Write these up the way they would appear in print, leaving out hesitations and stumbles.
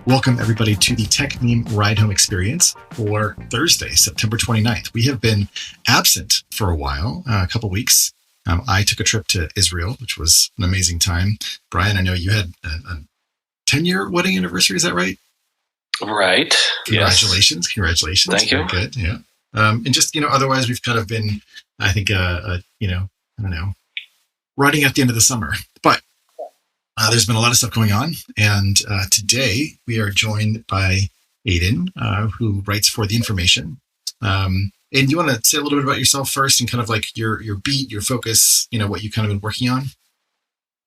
Welcome, everybody, to the Techmeme Ride Home Experience for Thursday, September 29th. We have been absent for a while, a couple weeks. I took a trip to Israel, which was an amazing time. Brian, I know you had a 10-year wedding anniversary. Is that right? Right. Congratulations. Yes. Congratulations. Thank you. Good. Yeah. And just, otherwise we've kind of been, I think, I don't know, riding at the end of the summer. But there's been a lot of stuff going on. And today we are joined by Aidan, who writes for The Information. And you want to say a little bit about yourself first and kind of like your beat, your focus, what you kind of been working on?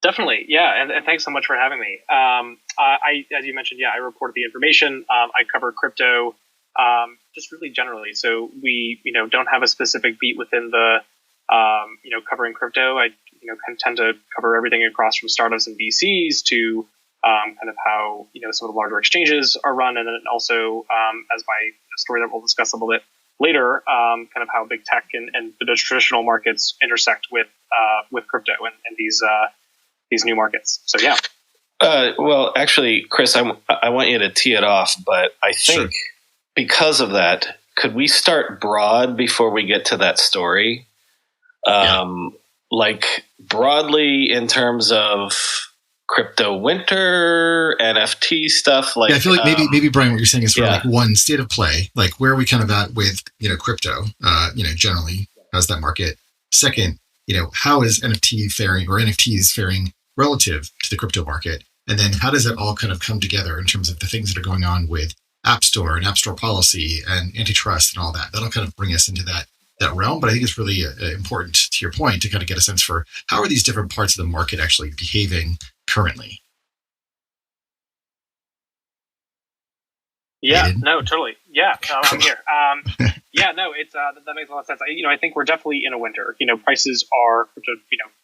Definitely. Yeah. And thanks so much for having me. As you mentioned, I report The Information. I cover crypto, just really generally. So we, don't have a specific beat within the, covering crypto. I tend to cover everything across from startups and VCs to kind of how, some of the larger exchanges are run. And then also, as my story that we'll discuss a little bit later, kind of how big tech and the traditional markets intersect with crypto and these new markets. So, yeah. Well, actually, Chris, I want you to tee it off, but I think because of that, could we start broad before we get to that story? Like broadly in terms of crypto winter, NFT stuff. Like, I feel like maybe Brian, what you're saying is for like one state of play, like where are we kind of at with, crypto, generally, how's that market? Second, how is NFT faring or NFTs faring relative to the crypto market? And then how does it all kind of come together in terms of the things that are going on with App Store and App Store policy and antitrust and all that? That'll kind of bring us into that realm. But I think it's really important, to your point, to kind of get a sense for how are these different parts of the market actually behaving currently? Yeah, Aidan? No, totally. Yeah, I'm here. It's that makes a lot of sense. I think we're definitely in a winter. Prices are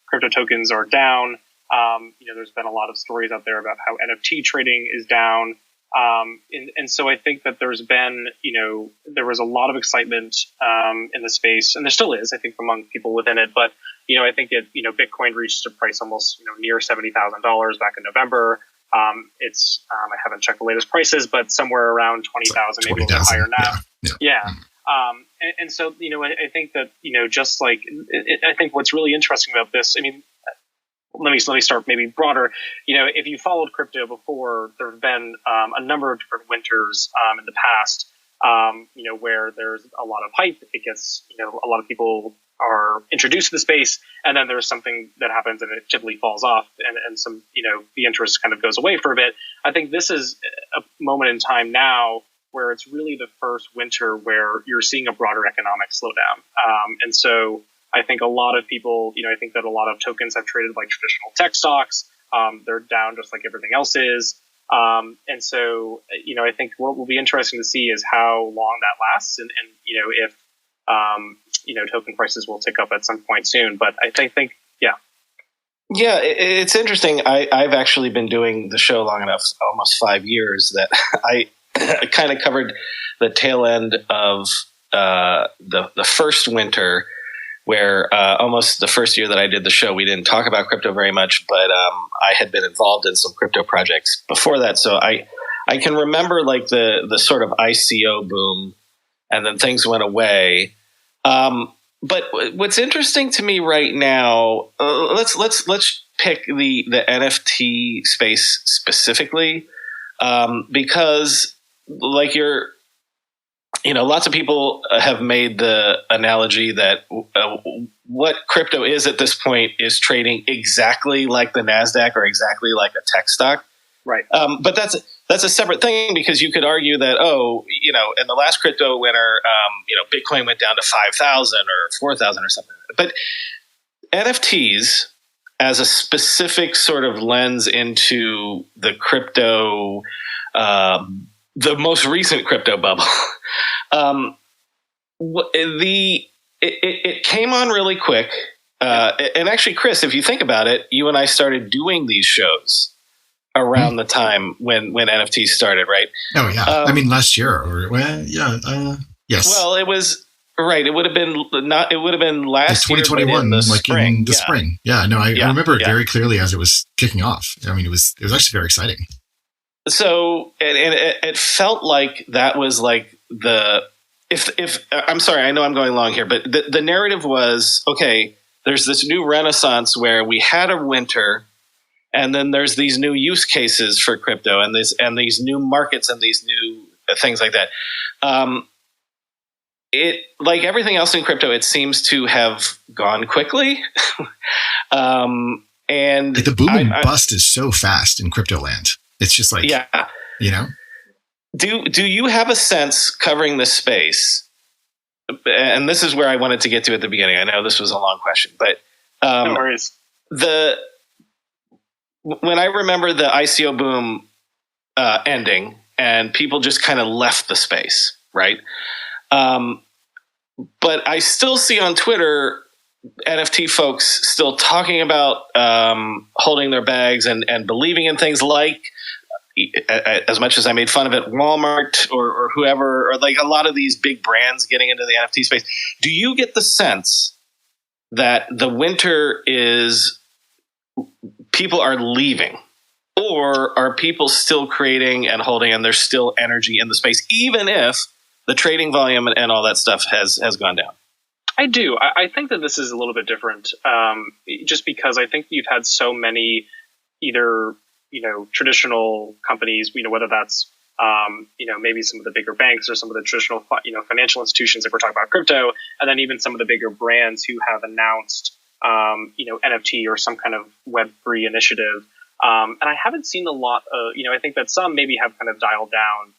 crypto tokens are down. There's been a lot of stories out there about how NFT trading is down. And so I think that there's been, there was a lot of excitement in the space, and there still is, I think, among people within it. But, I think Bitcoin reached a price almost, near $70,000 back in November. It's I haven't checked the latest prices, but somewhere around 20,000, maybe a little bit higher now. Yeah. And so, I think that, just like, I think what's really interesting about this, let me start maybe broader. If you followed crypto before, there have been a number of different winters in the past, where there's a lot of hype. It gets, a lot of people are introduced to the space, and then there's something that happens and it typically falls off, and some, the interest kind of goes away for a bit. I think this is a moment in time now where it's really the first winter where you're seeing a broader economic slowdown. And so I think a lot of people, I think that a lot of tokens have traded like traditional tech stocks. They're down just like everything else is. And so, I think what will be interesting to see is how long that lasts and if, token prices will tick up at some point soon. But I think. Yeah, it's interesting. I've actually been doing the show long enough, almost 5 years, that I kind of covered the tail end of the first winter, where almost the first year that I did the show, we didn't talk about crypto very much, but I had been involved in some crypto projects before that. So I can remember like the sort of ICO boom, and then things went away. But what's interesting to me right now, let's pick the NFT space specifically, because like lots of people have made the analogy that what crypto is at this point is trading exactly like the NASDAQ or exactly like a tech stock. Right. But that's a separate thing, because you could argue that, in the last crypto winter, Bitcoin went down to 5,000 or 4,000 or something. But NFTs as a specific sort of lens into the crypto, the most recent crypto bubble, it came on really quick. And actually, Chris, if you think about it, you and I started doing these shows around the time when NFTs started, right? Oh yeah, last year yes. Well, it was right. It would have been last 2021, year, in the spring. In the spring. Yeah, no, I remember it very clearly as it was kicking off. It was actually very exciting. So it felt like that was like if I'm sorry, I know I'm going long here, but the narrative was, okay, there's this new renaissance where we had a winter, and then there's these new use cases for crypto and these new markets and these new things like that. It, like everything else in crypto, it seems to have gone quickly. And the boom and bust is so fast in crypto land. It's just like, you know. Do you have a sense, covering this space, and this is where I wanted to get to at the beginning. I know this was a long question, but no worries. When I remember the ICO boom ending and people just kind of left the space, right? But I still see on Twitter NFT folks still talking about holding their bags and believing in things like, as much as I made fun of it, Walmart or whoever, or like a lot of these big brands getting into the NFT space. Do you get the sense that the winter is people are leaving, or are people still creating and holding, and there's still energy in the space, even if the trading volume and all that stuff has gone down? I do. I think that this is a little bit different, just because I think you've had so many either, traditional companies, whether that's, maybe some of the bigger banks or some of the traditional, financial institutions if we're talking about crypto, and then even some of the bigger brands who have announced, NFT or some kind of Web3 initiative. And I haven't seen a lot of, I think that some maybe have kind of dialed down,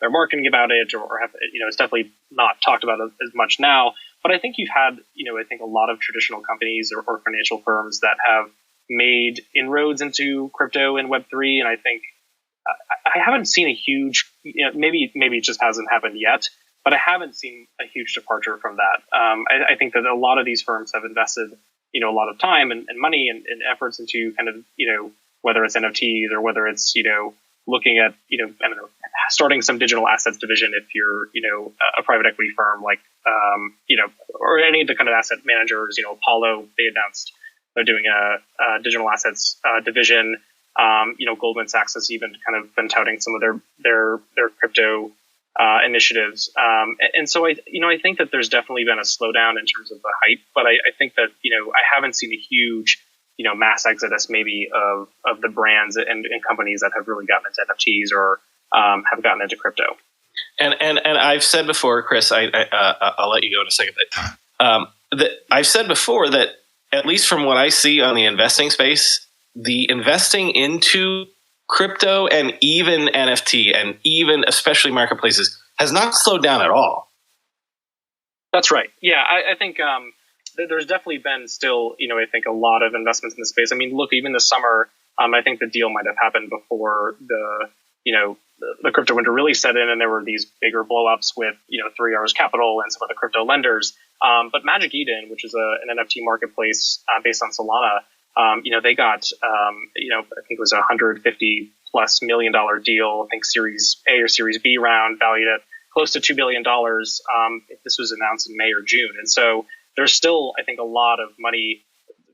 their marketing about it, or have, it's definitely not talked about as much now. But I think you've had, I think a lot of traditional companies or financial firms that have made inroads into crypto and Web3. And I think I haven't seen a huge, maybe it just hasn't happened yet, but I haven't seen a huge departure from that. I think that a lot of these firms have invested, a lot of time and money and efforts into kind of, whether it's NFTs or whether it's, looking at, I don't know, starting some digital assets division if you're, a private equity firm like, or any of the kind of asset managers, Apollo, they announced they're doing a digital assets division. Goldman Sachs has even kind of been touting some of their crypto initiatives. And so I think that there's definitely been a slowdown in terms of the hype, but I think that, I haven't seen a huge, mass exodus maybe of the brands and companies that have really gotten into NFTs or have gotten into crypto. And I've said before, Chris, I'll let you go in a second, but I've said before that at least from what I see on the investing space, the investing into crypto and even NFT and even especially marketplaces has not slowed down at all. That's right. Yeah, I think there's definitely been still, I think a lot of investments in the space. I mean, look, even this summer, I think the deal might have happened before the crypto winter really set in, and there were these bigger blowups with, 3 Arrows Capital and some of the crypto lenders. But Magic Eden, which is an NFT marketplace based on Solana, they got, I think it was $150+ million deal. I think Series A or Series B round valued at close to $2 billion. This was announced in May or June. And so there's still, I think, a lot of money,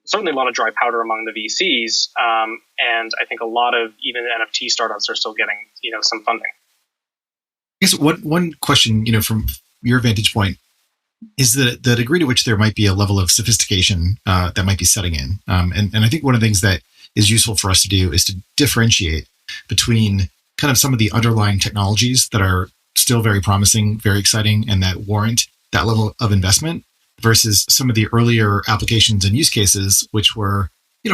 certainly a lot of dry powder among the VCs. And I think a lot of even NFT startups are still getting, some funding. I guess one question, from your vantage point, is the degree to which there might be a level of sophistication that might be setting in. And I think one of the things that is useful for us to do is to differentiate between kind of some of the underlying technologies that are still very promising, very exciting, and that warrant that level of investment versus some of the earlier applications and use cases, which were,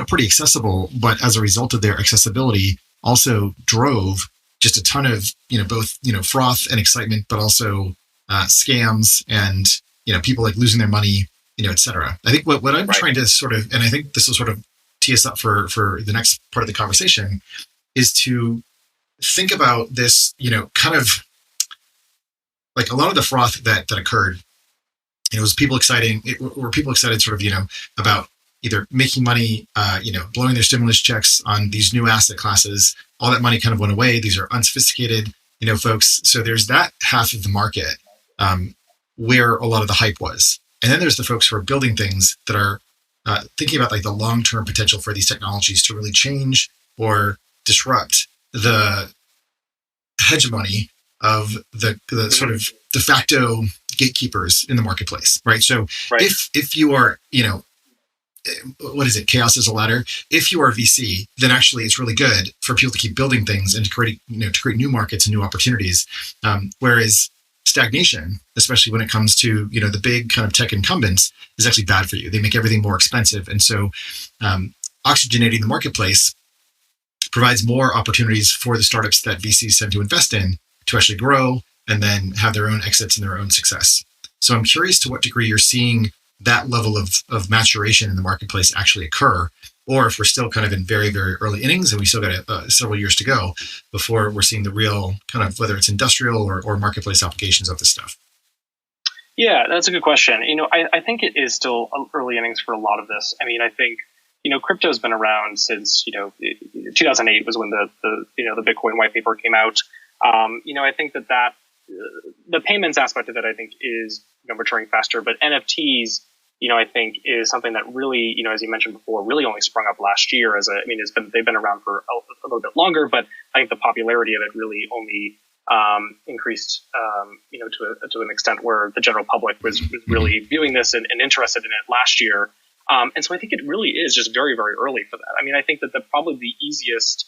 pretty accessible, but as a result of their accessibility also drove just a ton of, both, froth and excitement, but also scams and, people like losing their money, et cetera. I think what I'm trying to sort of, and I think this will sort of tee us up for the next part of the conversation, is to think about this, kind of like a lot of the froth that occurred, was people excited sort of, about either making money, blowing their stimulus checks on these new asset classes. All that money kind of went away. These are unsophisticated, folks. So there's that half of the market where a lot of the hype was. And then there's the folks who are building things that are thinking about like the long-term potential for these technologies to really change or disrupt the hegemony of the sort of de facto gatekeepers in the marketplace, right? So if you are, what is it? Chaos is a ladder. If you are VC, then actually it's really good for people to keep building things and to create new markets and new opportunities. Whereas stagnation, especially when it comes to, the big kind of tech incumbents, is actually bad for you. They make everything more expensive. And so oxygenating the marketplace provides more opportunities for the startups that VCs tend to invest in to actually grow and then have their own exits and their own success. So I'm curious to what degree you're seeing that level of maturation in the marketplace actually occur, or if we're still kind of in very, very early innings and we still got several years to go before we're seeing the real kind of, whether it's industrial or marketplace applications of this stuff. Yeah, that's a good question. I think it is still early innings for a lot of this. I mean, I think, crypto's been around since, 2008 was when the Bitcoin white paper came out. I think that the payments aspect of it, I think, is maturing faster, but NFTs, I think is something that really, as you mentioned before, really only sprung up last year. They've been around for a little bit longer, but I think the popularity of it really only increased, to an extent where the general public was really viewing this and interested in it last year. And so I think it really is just very, very early for that. I mean, I think that probably the easiest,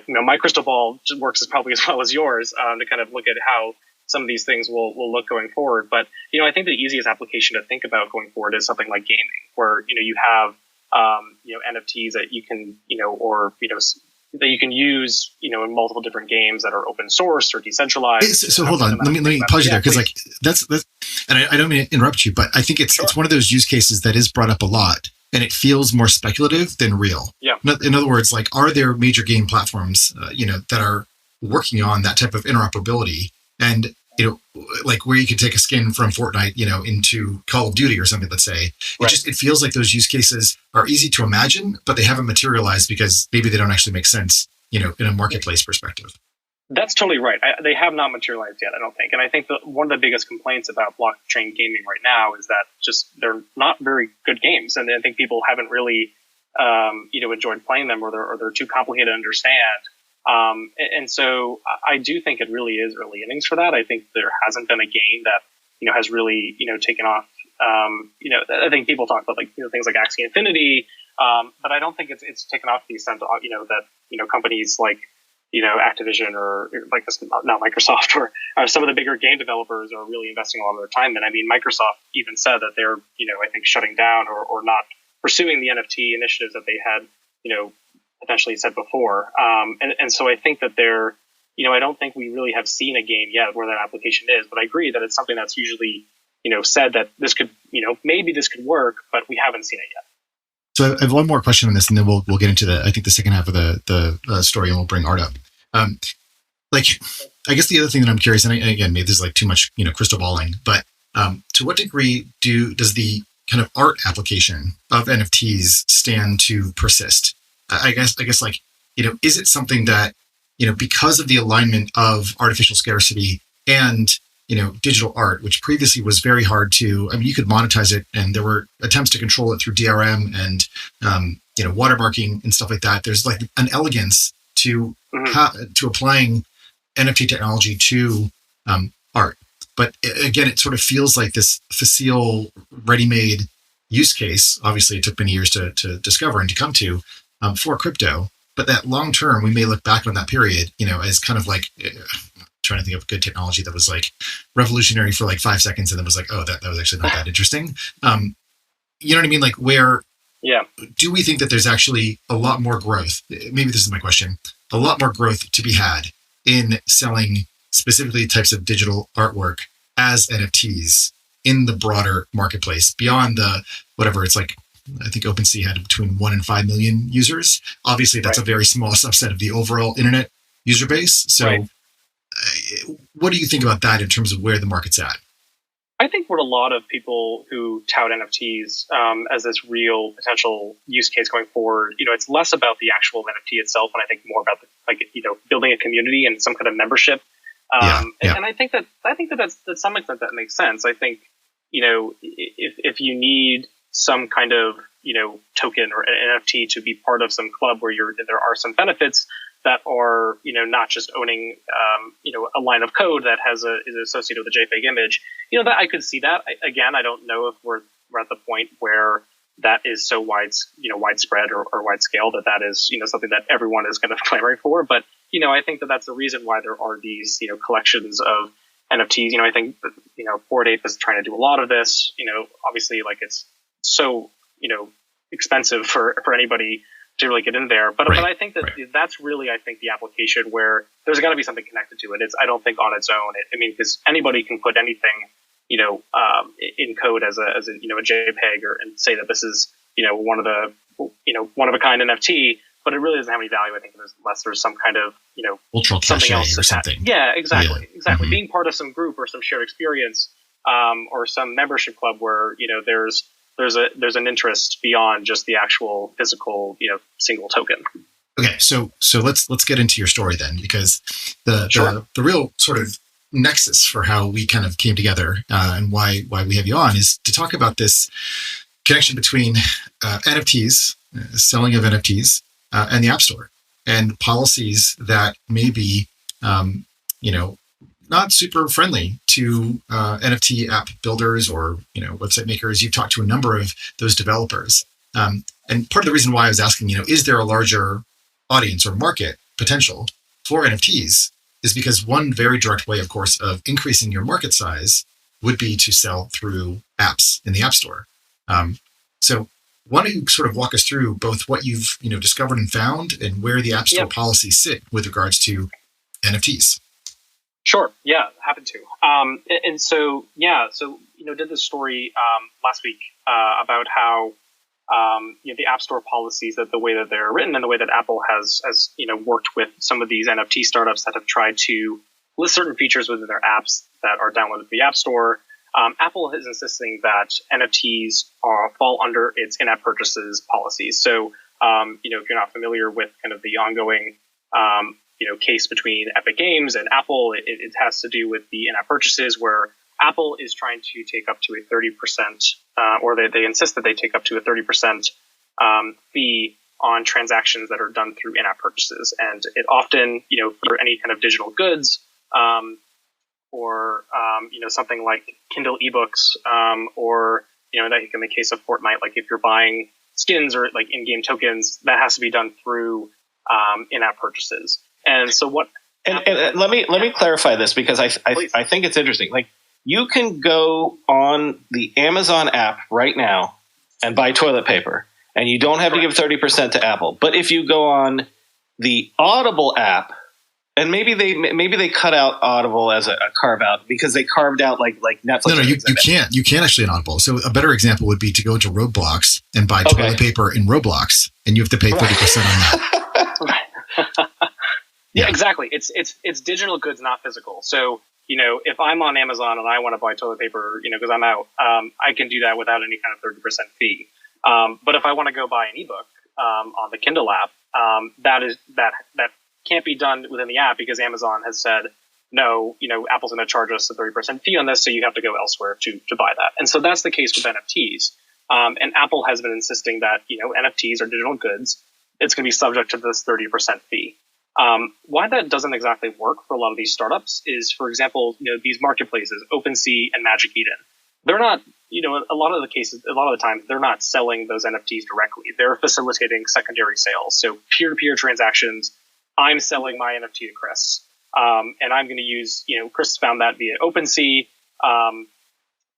my crystal ball works as probably as well as yours to kind of look at how some of these things will look going forward. But, I think the easiest application to think about going forward is something like gaming, where, you have, NFTs that you can, that you can use, in multiple different games that are open source or decentralized. So hold on, let me pause you there, because that's, and I don't mean to interrupt you, but I think it's one of those use cases that is brought up a lot, and it feels more speculative than real. Yeah. In other words, are there major game platforms, that are working on that type of interoperability, and where you could take a skin from Fortnite, into Call of Duty or something, let's say. It feels like those use cases are easy to imagine, but they haven't materialized because maybe they don't actually make sense, in a marketplace perspective. That's totally right. They have not materialized yet, I don't think. And I think that one of the biggest complaints about blockchain gaming right now is that just they're not very good games. And I think people haven't really, enjoyed playing them, or they're too complicated to understand. And so I do think it really is early innings for that. I think there hasn't been a game that, has really, taken off. I think people talk about things like Axie Infinity, but I don't think it's taken off to the extent, that, companies like, Activision or like this, not Microsoft or some of the bigger game developers are really investing a lot of their time in. I mean, Microsoft even said that they're, I think shutting down or not pursuing the NFT initiatives that they had, potentially said before. And so I think that I don't think we really have seen a game yet where that application is, but I agree that it's something that's usually, said that this could, maybe this could work, but we haven't seen it yet. So I have one more question on this, and then we'll get into I think the second half of the story, and we'll bring Art up. I guess the other thing that I'm curious, and again, maybe this is too much, crystal balling, but to what degree does the kind of art application of NFTs stand to persist? I guess is it something that, because of the alignment of artificial scarcity and, digital art, which previously was very hard to, you could monetize it, and there were attempts to control it through DRM and, watermarking and stuff like that. There's an elegance to to applying NFT technology to art. But again, it sort of feels like this facile, ready-made use case. Obviously, it took many years to discover and to come to for crypto. But that long term, we may look back on that period, as kind of trying to think of good technology that was revolutionary for 5 seconds, and then was oh, that was actually not that interesting. You know what I mean? Where do we think that there's actually a lot more growth? Maybe this is my question. A lot more growth to be had in selling specifically types of digital artwork as NFTs in the broader marketplace beyond the whatever it's I think OpenSea had between 1 and 5 million users. Obviously, that's a very small subset of the overall internet user base. So what do you think about that in terms of where the market's at? I think what a lot of people who tout NFTs as this real potential use case going forward, it's less about the actual NFT itself, and I think more about building a community and some kind of membership. And I think that's to some extent that makes sense. I think if you need some kind of token or an NFT to be part of some club where there are some benefits that are, not just owning, a line of code that is associated with a JPEG image, that I could see that. Again, I don't know if we're at the point where that is so widespread or wide scale that is, something that everyone is kind of clamoring for. But, I think that's the reason why there are these, collections of NFTs. I think, Bored Ape is trying to do a lot of this, obviously like it's so, expensive for anybody to really get in there. But I think that's really, the application where there's got to be something connected to it. I don't think on its own, because anybody can put anything, in code as a JPEG and say that this is, one of a kind NFT, but it really doesn't have any value. I think unless there's some kind of, cultural something else or something. Yeah, exactly. Yeah. Exactly. Mm-hmm. Being part of some group or some shared experience, or some membership club where, there's an interest beyond just the actual physical, single token. Okay, so let's get into your story then, because the real sort of nexus for how we kind of came together and why we have you on is to talk about this connection between NFTs, selling of NFTs, and the App Store, and policies that may be, not super friendly to NFT app builders or website makers. You've talked to a number of those developers, and part of the reason why I was asking, is there a larger audience or market potential for NFTs, is because one very direct way, of course, of increasing your market size would be to sell through apps in the App Store. So why don't you sort of walk us through both what you've discovered and found, and where the App Store policies sit with regards to NFTs? Sure. Yeah, happen to. Did this story last week about how the App Store policies, that the way that they're written and the way that Apple has worked with some of these NFT startups that have tried to list certain features within their apps that are downloaded to the App Store. Apple is insisting that NFTs fall under its in-app purchases policies. So, if you're not familiar with kind of the ongoing case between Epic Games and Apple, it has to do with the in-app purchases, where Apple is trying to take up to a 30%, or they insist that they take up to a 30% fee on transactions that are done through in-app purchases. And it often, for any kind of digital goods, or something like Kindle ebooks, or like in the case of Fortnite, like if you're buying skins or like in-game tokens, that has to be done through in-app purchases. And so what? And let me clarify this, because I think it's interesting. Like, you can go on the Amazon app right now and buy toilet paper, and you don't have to give 30% to Apple. But if you go on the Audible app, and maybe they cut out Audible as a carve out, because they carved out like Netflix. No, you can't actually on Audible. So a better example would be to go to Roblox and buy toilet paper in Roblox, and you have to pay 30% on that. Yeah, exactly. It's digital goods, not physical. So, if I'm on Amazon and I want to buy toilet paper, because I'm out, I can do that without any kind of 30% fee. But if I want to go buy an ebook on the Kindle app, that can't be done within the app, because Amazon has said, no, Apple's going to charge us a 30% fee on this, so you have to go elsewhere to buy that. And so that's the case with NFTs. And Apple has been insisting that, NFTs are digital goods. It's going to be subject to this 30% fee. Why that doesn't exactly work for a lot of these startups is, for example, these marketplaces, OpenSea and Magic Eden. They're not, a lot of the time, they're not selling those NFTs directly. They're facilitating secondary sales. So peer-to-peer transactions. I'm selling my NFT to Chris, and I'm going to use, Chris found that via OpenSea.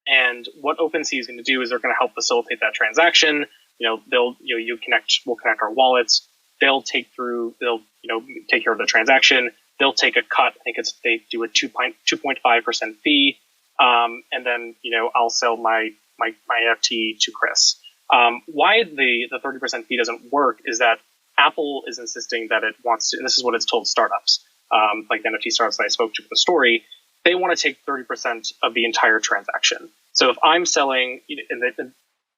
And what OpenSea is going to do is they're going to help facilitate that transaction. We'll connect our wallets. They'll take care of the transaction. They'll take a cut. I think they do a 2.5% fee. And then, I'll sell my NFT to Chris. Why the 30% fee doesn't work is that Apple is insisting that it wants to, and this is what it's told startups, like the NFT startups that I spoke to for the story, they want to take 30% of the entire transaction. So if I'm selling,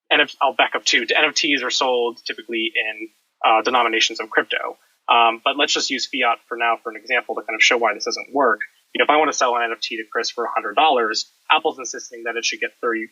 and I'll back up to NFTs are sold typically in denominations of crypto. But let's just use fiat for now for an example to kind of show why this doesn't work. If I want to sell an NFT to Chris for $100, Apple's insisting that it should get $30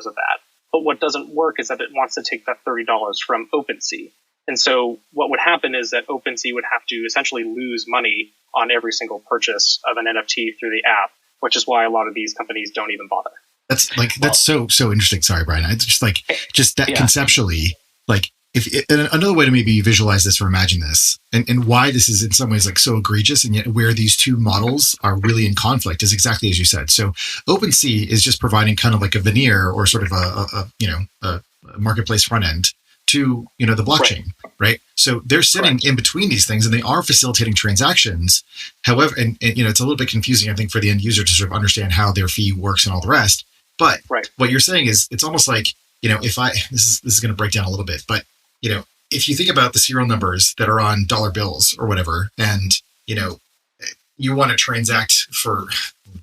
of that. But what doesn't work is that it wants to take that $30 from OpenSea. And so what would happen is that OpenSea would have to essentially lose money on every single purchase of an NFT through the app, which is why a lot of these companies don't even bother. That's so interesting. Sorry, Brian. I just that conceptually, like if another way to maybe visualize this or imagine this and why this is in some ways like so egregious and yet where these two models are really in conflict is exactly as you said. So OpenSea is just providing kind of like a veneer or sort of a marketplace front end to, the blockchain, right? So they're sitting in between these things and they are facilitating transactions. However, and it's a little bit confusing, I think, for the end user to sort of understand how their fee works and all the rest. But what you're saying is it's almost like, if this is going to break down a little bit, but, if you think about the serial numbers that are on dollar bills or whatever, and, you want to transact for,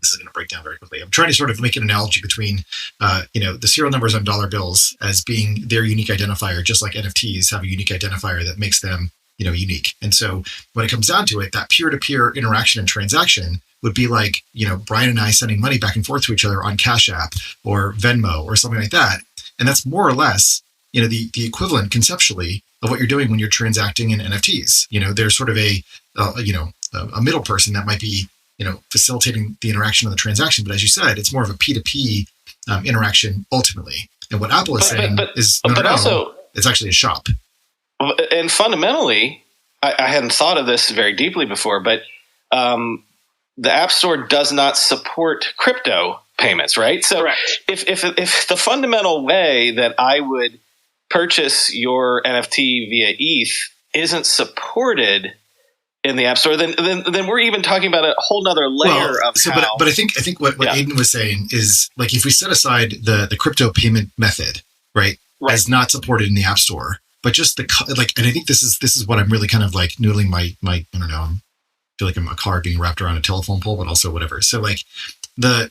this is going to break down very quickly. I'm trying to sort of make an analogy between, the serial numbers on dollar bills as being their unique identifier, just like NFTs have a unique identifier that makes them, unique. And so when it comes down to it, that peer-to-peer interaction and transaction would be like, Brian and I sending money back and forth to each other on Cash App or Venmo or something like that. And that's more or less, the equivalent conceptually of what you're doing when you're transacting in NFTs. There's sort of a middle person that might be, facilitating the interaction of the transaction. But as you said, it's more of a P2P interaction ultimately. And what Apple is saying is, also, it's actually a shop. And fundamentally, I hadn't thought of this very deeply before, but the App Store does not support crypto payments, right? So if the fundamental way that I would purchase your NFT via ETH isn't supported in the App Store, then we're even talking about a whole nother layer of how. But I think what Aidan was saying is, like, if we set aside the crypto payment method, right, as not supported in the App Store, but just and I think this is what I'm really kind of like noodling my I don't know, I feel like I'm a car being wrapped around a telephone pole, but also whatever. So like the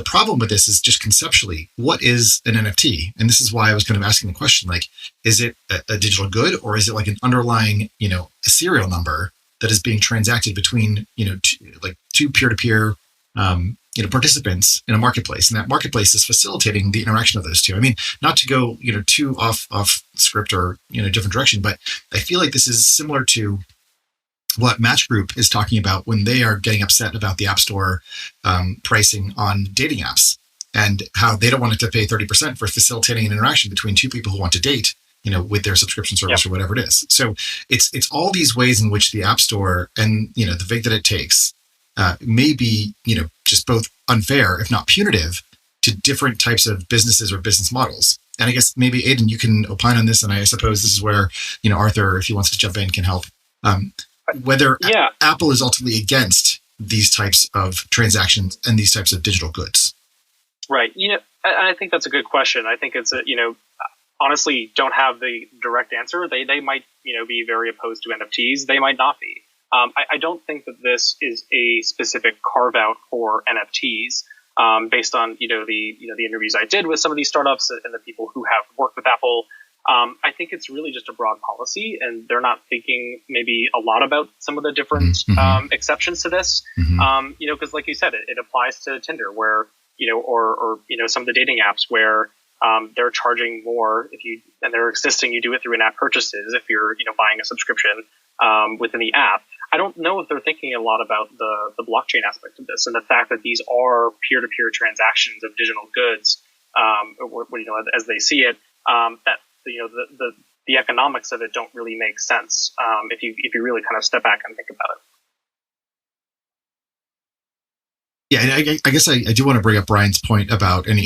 problem with this is just conceptually, what is an NFT? And this is why I was kind of asking the question, like, is it a digital good or is it like an underlying, a serial number that is being transacted between, two peer-to-peer, participants in a marketplace, and that marketplace is facilitating the interaction of those two. I mean, not to go, too off script or, different direction, but I feel like this is similar to what Match Group is talking about when they are getting upset about the App Store pricing on dating apps and how they don't want it to pay 30% for facilitating an interaction between two people who want to date, with their subscription service or whatever it is. So it's all these ways in which the App Store and, the vig that it takes may be, just both unfair, if not punitive, to different types of businesses or business models. And I guess maybe Aidan, you can opine on this. And I suppose this is where, Arthur, if he wants to jump in, can help. Whether Apple is ultimately against these types of transactions and these types of digital goods. Right. I think that's a good question. I think it's honestly don't have the direct answer. They might, be very opposed to NFTs. They might not be. I don't think that this is a specific carve out for NFTs. Based on, the interviews I did with some of these startups and the people who have worked with Apple. I think it's really just a broad policy, and they're not thinking maybe a lot about some of the different exceptions to this. Because like you said, it applies to Tinder, where or some of the dating apps where they're charging more and they're existing. You do it through in-app purchases if you're buying a subscription within the app. I don't know if they're thinking a lot about the blockchain aspect of this and the fact that these are peer-to-peer transactions of digital goods. As they see it, that. The economics of it don't really make sense if you really kind of step back and think about it. Yeah, I guess I do want to bring up Brian's point about I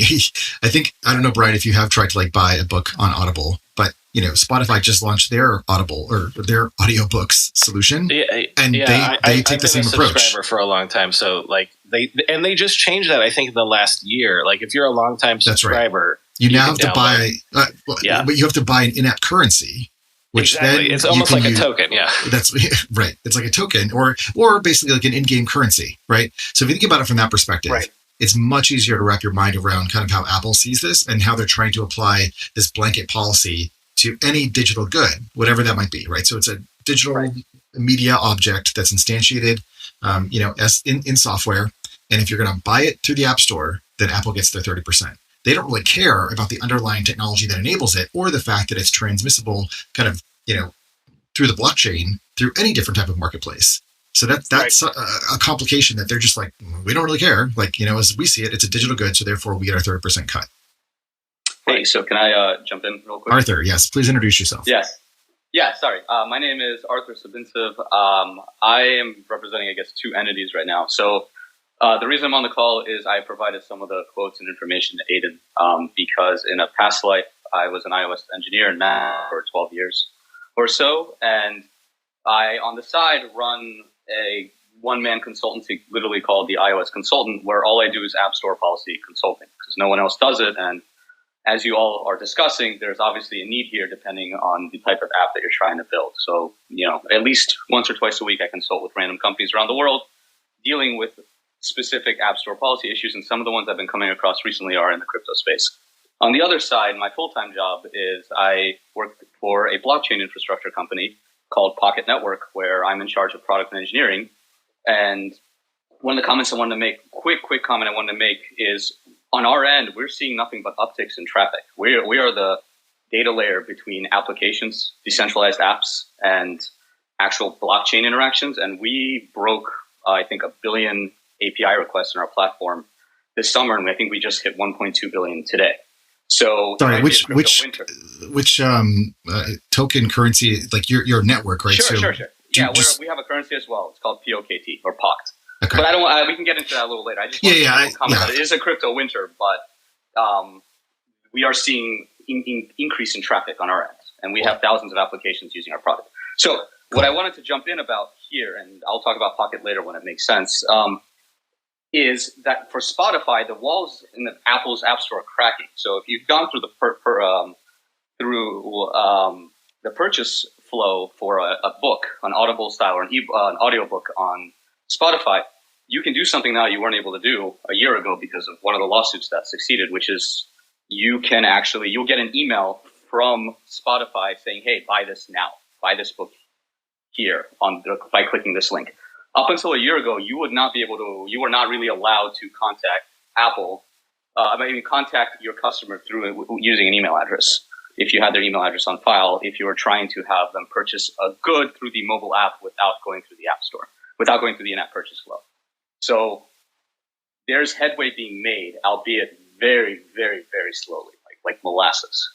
don't know, Brian, if you have tried to buy a book on Audible, but Spotify just launched their Audible or their audiobooks solution, they take the same approach. I've been a subscriber for a long time, so they just changed that. I think in the last year, if you're a longtime subscriber. You now have to buy, but you have to buy an in-app currency, which then it's almost like a token. Yeah, that's right. It's like a token, or basically like an in-game currency, right? So if you think about it from that perspective, it's much easier to wrap your mind around kind of how Apple sees this and how they're trying to apply this blanket policy to any digital good, whatever that might be, right? So it's a digital media object that's instantiated, in software, and if you're going to buy it through the App Store, then Apple gets their 30%. they don't really care about the underlying technology that enables it or the fact that it's transmissible kind of, through the blockchain, through any different type of marketplace. So that's right. a complication that they're just like, we don't really care. Like, as we see it, it's a digital good. So therefore we get our 30% cut. Hey, so can I jump in real quick? Arthur, yes. Please introduce yourself. Yes. Yeah, sorry. My name is Arthur Sabintsev. I am representing, I guess, two entities right now. So the reason I'm on the call is I provided some of the quotes and information to Aiden because in a past life, I was an iOS engineer in Mac for 12 years or so. And I, on the side, run a one-man consultancy literally called the iOS Consultant, where all I do is App Store policy consulting because no one else does it. And as you all are discussing, there's obviously a need here depending on the type of app that you're trying to build. So, at least once or twice a week, I consult with random companies around the world dealing with specific App Store policy issues. And some of the ones I've been coming across recently are in the crypto space. On the other side, my full-time job is I work for a blockchain infrastructure company called Pocket Network, where I'm in charge of product and engineering. And one of the comments I wanted to make, quick comment I wanted to make is, on our end, we're seeing nothing but upticks in traffic. We are the data layer between applications, decentralized apps, and actual blockchain interactions. And we broke, I think, 1 billion API requests in our platform this summer, and I think we just hit 1.2 billion today. So, sorry, which token currency? Like your network, right? Sure. Yeah, we have a currency as well. It's called POKT or POKT. Okay. But I don't. We can get into that a little later. I just want to comment that it is a crypto winter, but we are seeing increase in traffic on our end, and we have thousands of applications using our product. So, what I wanted to jump in about here, and I'll talk about Pocket later when it makes sense, is that for Spotify, the walls in the Apple's App Store are cracking. So, if you've gone through the purchase flow for a book, an Audible style or an audiobook on Spotify, you can do something now you weren't able to do a year ago because of one of the lawsuits that succeeded, which is you'll get an email from Spotify saying, hey, buy this now, buy this book here by clicking this link. Up until a year ago, you were not really allowed to contact Apple, contact your customer through using an email address. If you had their email address on file, if you were trying to have them purchase a good through the mobile app without going through the App Store, without going through the in-app purchase flow. So there's headway being made, albeit very, very, very slowly, like molasses.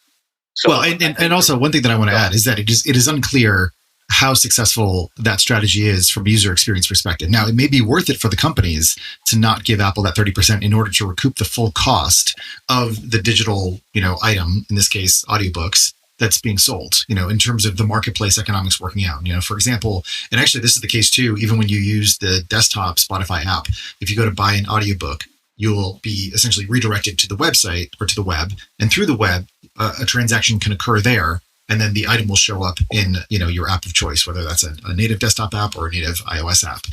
So, well, and also one thing that I want to add is that it is unclear how successful that strategy is from a user experience perspective. Now, it may be worth it for the companies to not give Apple that 30% in order to recoup the full cost of the digital, item, in this case, audiobooks, that's being sold, in terms of the marketplace economics working out. For example, and actually this is the case too, even when you use the desktop Spotify app, if you go to buy an audiobook, you'll be essentially redirected to the website or to the web. And through the web, a transaction can occur there. And then the item will show up in, your app of choice, whether that's a native desktop app or a native iOS app.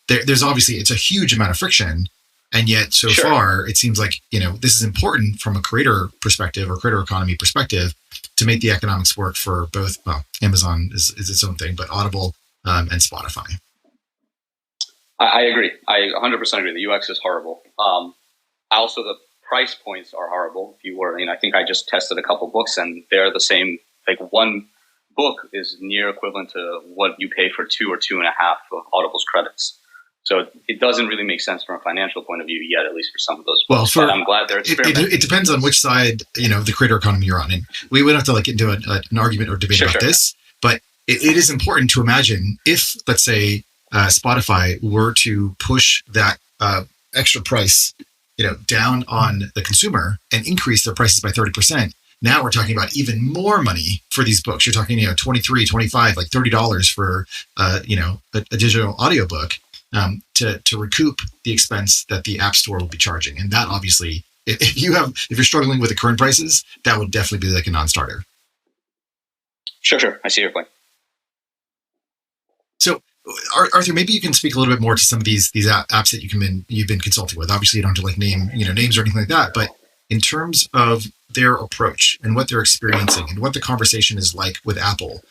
There's obviously, it's a huge amount of friction. And yet so far, it seems like, this is important from a creator perspective or creator economy perspective to make the economics work for both, Amazon is its own thing, but Audible and Spotify. I agree. I 100% agree. The UX is horrible. Also, the price points are horrible. If you were, I think I just tested a couple books and they're the same. Like one book is near equivalent to what you pay for 2 or 2.5 of Audible's credits. So it doesn't really make sense from a financial point of view yet, at least for some of those books. Well, but I'm glad they're experimenting. It depends on which side, the creator economy you're on. And we would have to get into an argument or debate about this, but it is important to imagine if, let's say, Spotify were to push that extra price, down on the consumer and increase their prices by 30%. Now we're talking about even more money for these books. You're talking, $23, $25, like $30 for, a digital audiobook to recoup the expense that the App Store will be charging. And that obviously, if you're struggling with the current prices, that would definitely be like a non-starter. Sure. I see your point. So, Arthur, maybe you can speak a little bit more to some of these apps that you've been consulting with. Obviously, you don't have to name names or anything like that, but in terms of their approach and what they're experiencing and what the conversation is like with Apple,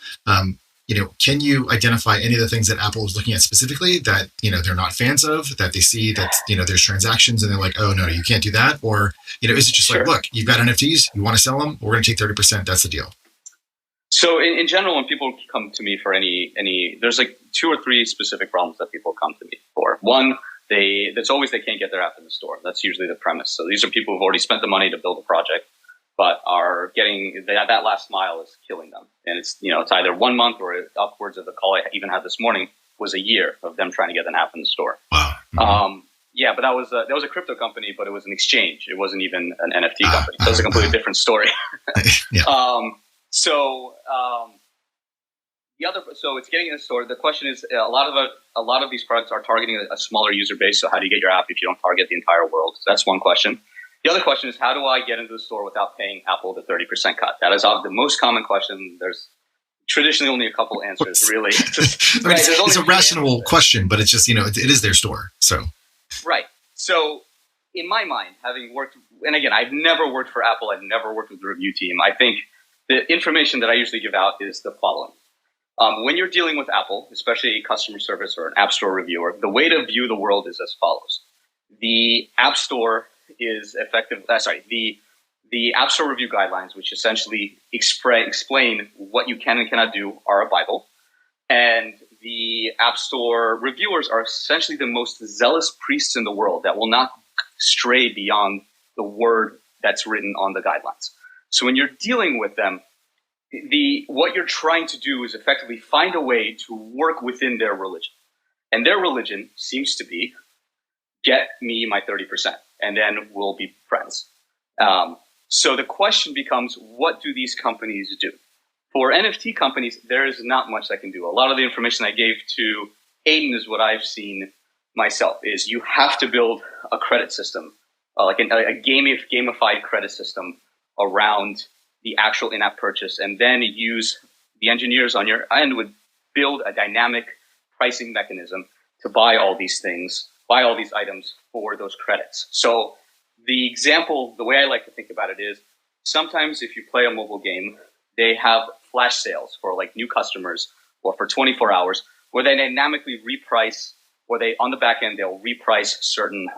can you identify any of the things that Apple is looking at specifically that, they're not fans of, that they see that, there's transactions and they're like, oh, no, you can't do that? Or, is it just like, look, you've got NFTs, you want to sell them, we're going to take 30%, that's the deal? So in general, when people come to me for any, there's like 2 or 3 specific problems that people come to me for. One, that's always they can't get their app in the store. That's usually the premise. So these are people who've already spent the money to build a project, but are getting that last mile is killing them. And it's either 1 month or upwards of the call I even had this morning was a year of them trying to get an app in the store. Wow. Mm-hmm. Yeah, but that was a crypto company, but it was an exchange. It wasn't even an NFT company. So it was a completely different story. Yeah. So it's getting in the store. The question is, a lot of these products are targeting a smaller user base. So how do you get your app if you don't target the entire world? So that's one question. The other question is, how do I get into the store without paying Apple the 30% cut? That is the most common question. There's traditionally only a couple answers, really. It's a rational question, but it's just, it is their store. So right. So in my mind, having worked, and again, I've never worked for Apple. I've never worked with the review team. I think the information that I usually give out is the following. When you're dealing with Apple, especially a customer service or an App Store reviewer, the way to view the world is as follows. The App Store is effective. The App Store review guidelines, which essentially explain what you can and cannot do, are a Bible. And the App Store reviewers are essentially the most zealous priests in the world that will not stray beyond the word that's written on the guidelines. So when you're dealing with them, what you're trying to do is effectively find a way to work within their religion. And their religion seems to be, get me my 30%, and then we'll be friends. So the question becomes, what do these companies do? For NFT companies, there is not much I can do. A lot of the information I gave to Aiden is what I've seen myself, is you have to build a credit system, like a gamified credit system around the actual in-app purchase, and then use the engineers on your end would build a dynamic pricing mechanism to buy all these items for those credits. So the way I like to think about it is, sometimes if you play a mobile game, they have flash sales for like new customers or for 24 hours where they dynamically reprice, or on the back end, they'll reprice certain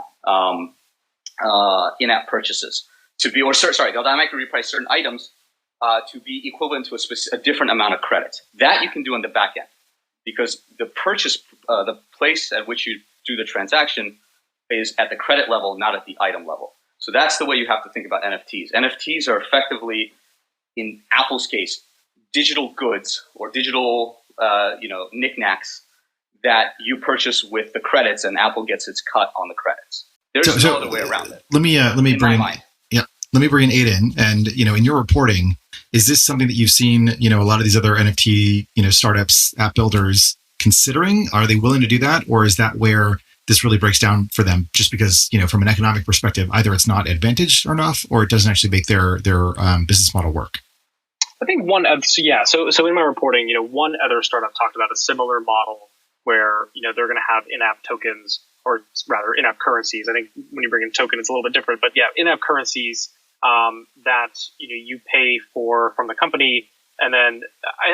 in-app purchases they'll dynamically reprice certain items to be equivalent to a different amount of credit. That you can do on the back end, because the purchase, the place at which you do the transaction is at the credit level, not at the item level. So that's the way you have to think about NFTs. NFTs are effectively, in Apple's case, digital goods or digital knickknacks that you purchase with the credits, and Apple gets its cut on the credits. There's no other way around it. Let me bring in Aiden, and in your reporting, is this something that you've seen a lot of these other NFT startups, app builders considering? Are they willing to do that, or is that where this really breaks down for them, just because from an economic perspective, either it's not advantaged enough, or it doesn't actually make their business model work? I think so in my reporting, one other startup talked about a similar model where they're going to have in-app tokens, or rather in-app currencies. I think when you bring in token, it's a little bit different, but yeah, in-app currencies that you pay from the company. And then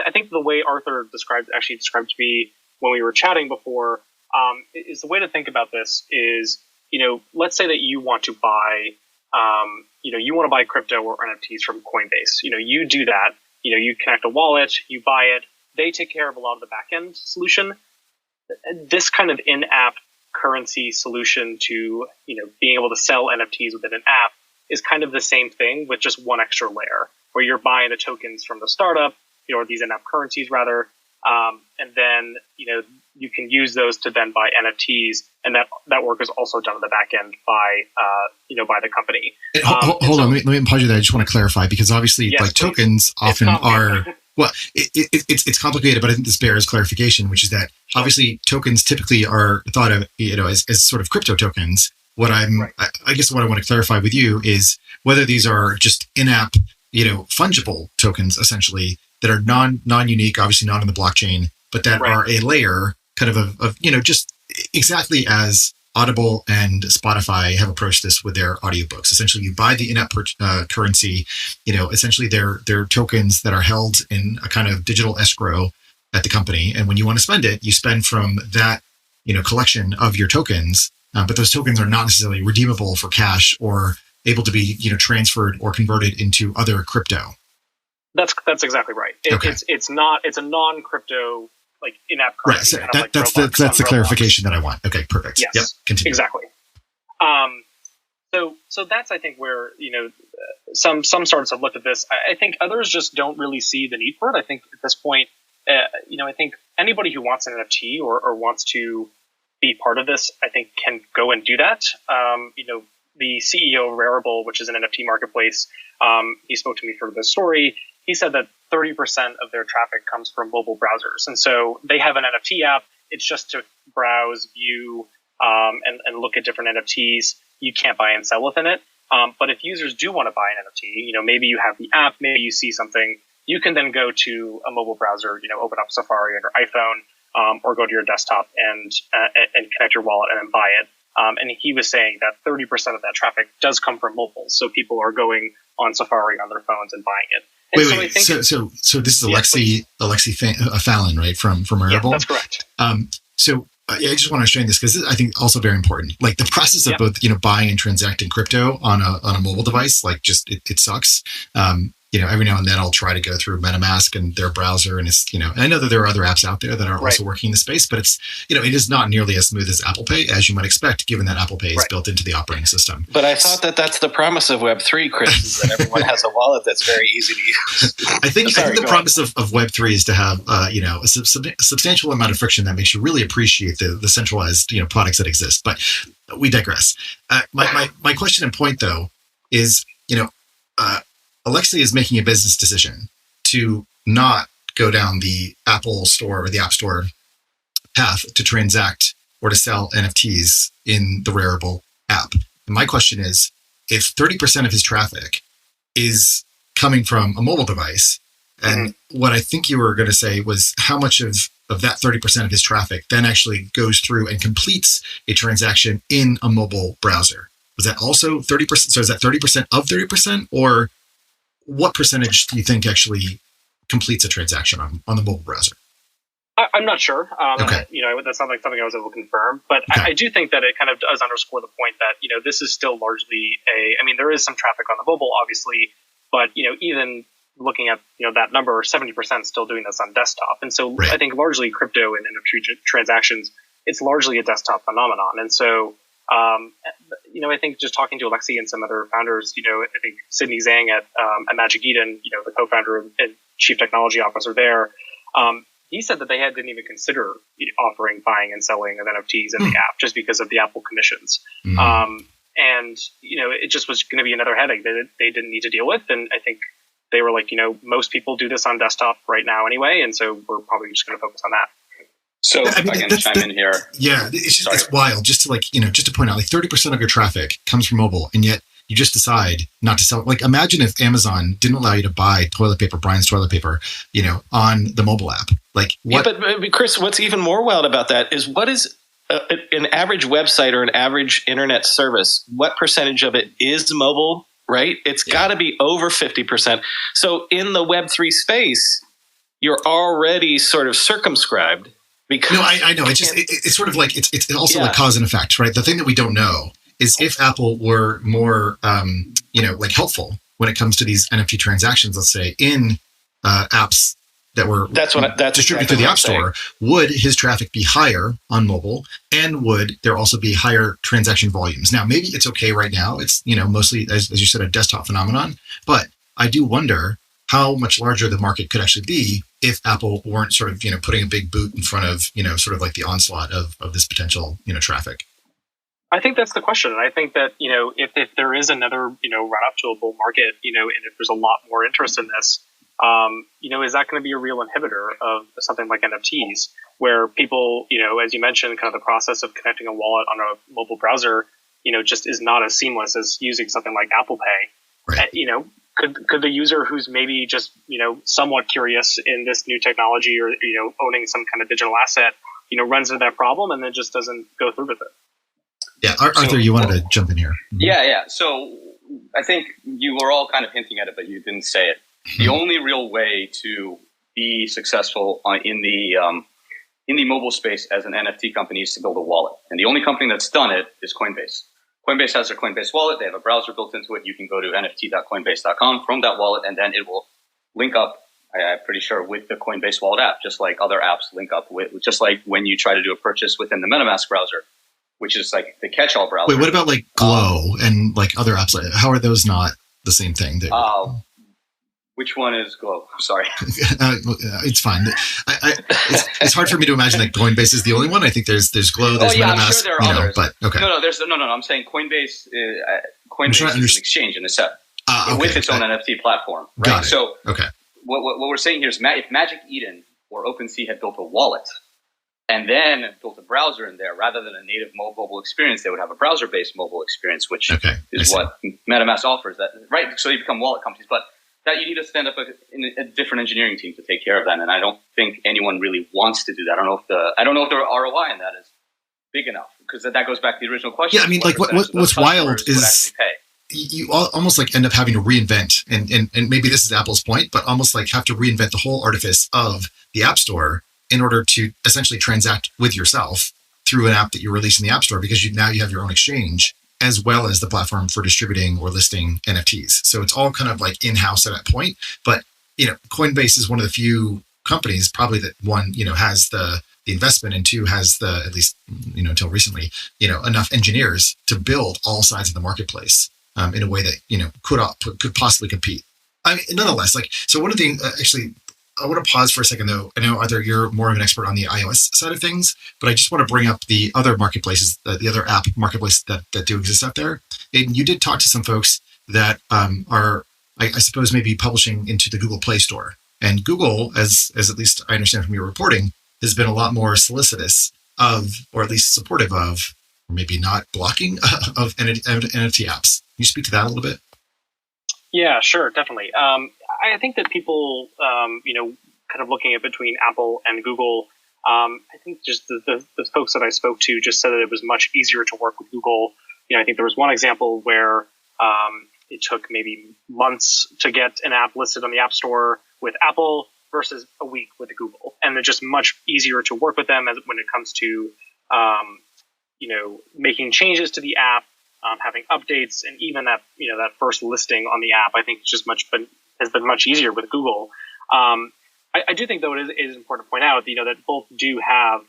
I think the way Arthur described to me when we were chatting before, is the way to think about this is, let's say that you want to buy, you want to buy crypto or NFTs from Coinbase. You do that, you connect a wallet, you buy it, they take care of a lot of the back-end solution. This kind of in-app currency solution to, being able to sell NFTs within an app is kind of the same thing with just one extra layer, where you're buying the tokens from the startup, or these in-app currencies rather, and then, you can use those to then buy NFTs, and that work is also done on the back end by the company. Hold on, let me pause you there. I just want to clarify, because obviously, tokens often are. Well, it's complicated, but I think this bears clarification, which is that obviously tokens typically are thought of, as sort of crypto tokens. I guess what I want to clarify with you is whether these are just in-app, fungible tokens, essentially, that are non-unique, obviously not on the blockchain, but that are a layer kind of just exactly as Audible and Spotify have approached this with their audiobooks. Essentially, you buy the in-app currency, essentially they're tokens that are held in a kind of digital escrow at the company. And when you want to spend it, you spend from that, collection of your tokens. But those tokens are not necessarily redeemable for cash or able to be, transferred or converted into other crypto. That's exactly right. It's a non-crypto like in-app currency. Right. So that's the clarification that I want. Okay, perfect. Yes, yep, continue. Exactly. So that's, I think, where, some startups have looked at this. I think others just don't really see the need for it. I think at this point, I think anybody who wants an NFT or wants to be part of this, I think, can go and do that. The CEO of Rarible, which is an NFT marketplace, he spoke to me for this story. He said that 30% of their traffic comes from mobile browsers. And so they have an NFT app. It's just to browse, view, and look at different NFTs. You can't buy and sell within it. But if users do want to buy an NFT, maybe you have the app, maybe you see something, you can then go to a mobile browser, open up Safari on your iPhone, or go to your desktop and connect your wallet and then buy it. And he was saying that 30% of that traffic does come from mobile. So people are going on Safari on their phones and buying it. And so this is Alexi Fallon, right? From Rarible? Yeah, that's correct. I just want to show you this because I think also very important. Like the process of both, buying and transacting crypto on a mobile device, like just it sucks. Every now and then I'll try to go through MetaMask and their browser, and it's and I know that there are other apps out there that are also working in the space, but it's it is not nearly as smooth as Apple Pay as you might expect, given that Apple Pay is built into the operating system. But I thought that that's the promise of Web3, Chris, is that everyone has a wallet that's very easy to use. I think the promise of Web3 is to have a substantial amount of friction that makes you really appreciate the centralized products that exist. But we digress. My question and point though is Alexi is making a business decision to not go down the Apple Store or the App Store path to transact or to sell NFTs in the Rarible app. And my question is, if 30% of his traffic is coming from a mobile device, and what I think you were going to say was how much of that 30% of his traffic then actually goes through and completes a transaction in a mobile browser? Was that also 30%? So is that 30% of 30%, or what percentage do you think actually completes a transaction on the mobile browser? I'm not sure. Okay. That's not like something I was able to confirm, but okay. I do think that it kind of does underscore the point that, this is still largely there is some traffic on the mobile, obviously, but, even looking at, that number, 70% still doing this on desktop. And so I think largely crypto and NFT transactions, it's largely a desktop phenomenon. And so, I think just talking to Alexi and some other founders, I think Sydney Zhang at Magic Eden, the co-founder and chief technology officer there, he said that they didn't even consider offering buying and selling of NFTs in the app just because of the Apple commissions. And, it just was going to be another headache that they didn't need to deal with. And I think they were like, most people do this on desktop right now anyway. And so we're probably just going to focus on that. So I can chime in here. Yeah, it's wild. Just to just to point out, 30% of your traffic comes from mobile, and yet you just decide not to sell. Like, imagine if Amazon didn't allow you to buy toilet paper, Brian's toilet paper, on the mobile app. Like, what? Yeah, but Chris, what's even more wild about that is what is an average website or an average internet service? What percentage of it is mobile? Right? It's got to be over 50%. So in the Web3 space, you're already sort of circumscribed. No, I know. It's sort of like it's also like cause and effect, right? The thing that we don't know is if Apple were more, helpful when it comes to these NFT transactions. Let's say in apps that were distributed through the App Store, would his traffic be higher on mobile, and would there also be higher transaction volumes? Now, maybe it's okay right now. It's mostly as you said, a desktop phenomenon, but I do wonder how much larger the market could actually be if Apple weren't sort of, putting a big boot in front of, sort of like the onslaught of this potential, traffic. I think that's the question. And I think that, if there is another, run up to a bull market, and if there's a lot more interest in this, is that going to be a real inhibitor of something like NFTs where people, as you mentioned, kind of the process of connecting a wallet on a mobile browser, just is not as seamless as using something like Apple Pay. Right. Could the user who's maybe just, somewhat curious in this new technology or, owning some kind of digital asset, runs into that problem and then just doesn't go through with it? Yeah. Arthur, you wanted to jump in here. Yeah. So I think you were all kind of hinting at it, but you didn't say it. The only real way to be successful in the mobile space as an NFT company is to build a wallet. And the only company that's done it is Coinbase. Coinbase has their Coinbase wallet. They have a browser built into it. You can go to nft.coinbase.com from that wallet, and then it will link up, I'm pretty sure, with the Coinbase wallet app, just like other apps link up with, just like when you try to do a purchase within the MetaMask browser, which is like the catch-all browser. Wait, what about like Glow and like other apps? How are those not the same thing? Which one is Glow? I'm sorry. It's fine. It's hard for me to imagine that Coinbase is the only one. I think there's Glow, there's MetaMask. I'm sure there are others. But okay. No. I'm saying Coinbase. Coinbase is an exchange in a set with its own NFT platform, right? Got it. So okay. What we're saying here is if Magic Eden or OpenSea had built a wallet and then built a browser in there rather than a native mobile experience, they would have a browser-based mobile experience, which is what MetaMask offers. That right? So you become wallet companies, but that you need to stand up a different engineering team to take care of that, and I don't think anyone really wants to do that. I don't know if the ROI in that is big enough, because that goes back to the original question. Yeah, I mean, like what's wild is you almost like end up having to reinvent, and maybe this is Apple's point, but almost like have to reinvent the whole artifice of the App Store in order to essentially transact with yourself through an app that you release in the App Store, because now you have your own exchange, as well as the platform for distributing or listing NFTs. So it's all kind of like in-house at that point. But, Coinbase is one of the few companies probably that one, has the investment, and two, has the, at least, until recently, enough engineers to build all sides of the marketplace in a way that, could possibly compete. I mean, nonetheless, so one of the, actually, I want to pause for a second, though. I know, Arthur, you're more of an expert on the iOS side of things, but I just want to bring up the other marketplaces, the other app marketplaces that do exist out there. And you did talk to some folks that are, I suppose, maybe publishing into the Google Play Store. And Google, as at least I understand from your reporting, has been a lot more solicitous of, or at least supportive of, or maybe not blocking of NFT apps. Can you speak to that a little bit? Yeah, sure, definitely. I think that people, kind of looking at between Apple and Google, I think just the folks that I spoke to just said that it was much easier to work with Google. I think there was one example where it took maybe months to get an app listed on the App Store with Apple versus a week with Google, and they're just much easier to work with them when it comes to, making changes to the app, having updates, and even that that first listing on the app. I think it's just has been much easier with Google. I do think, though, it is important to point out, that both do have,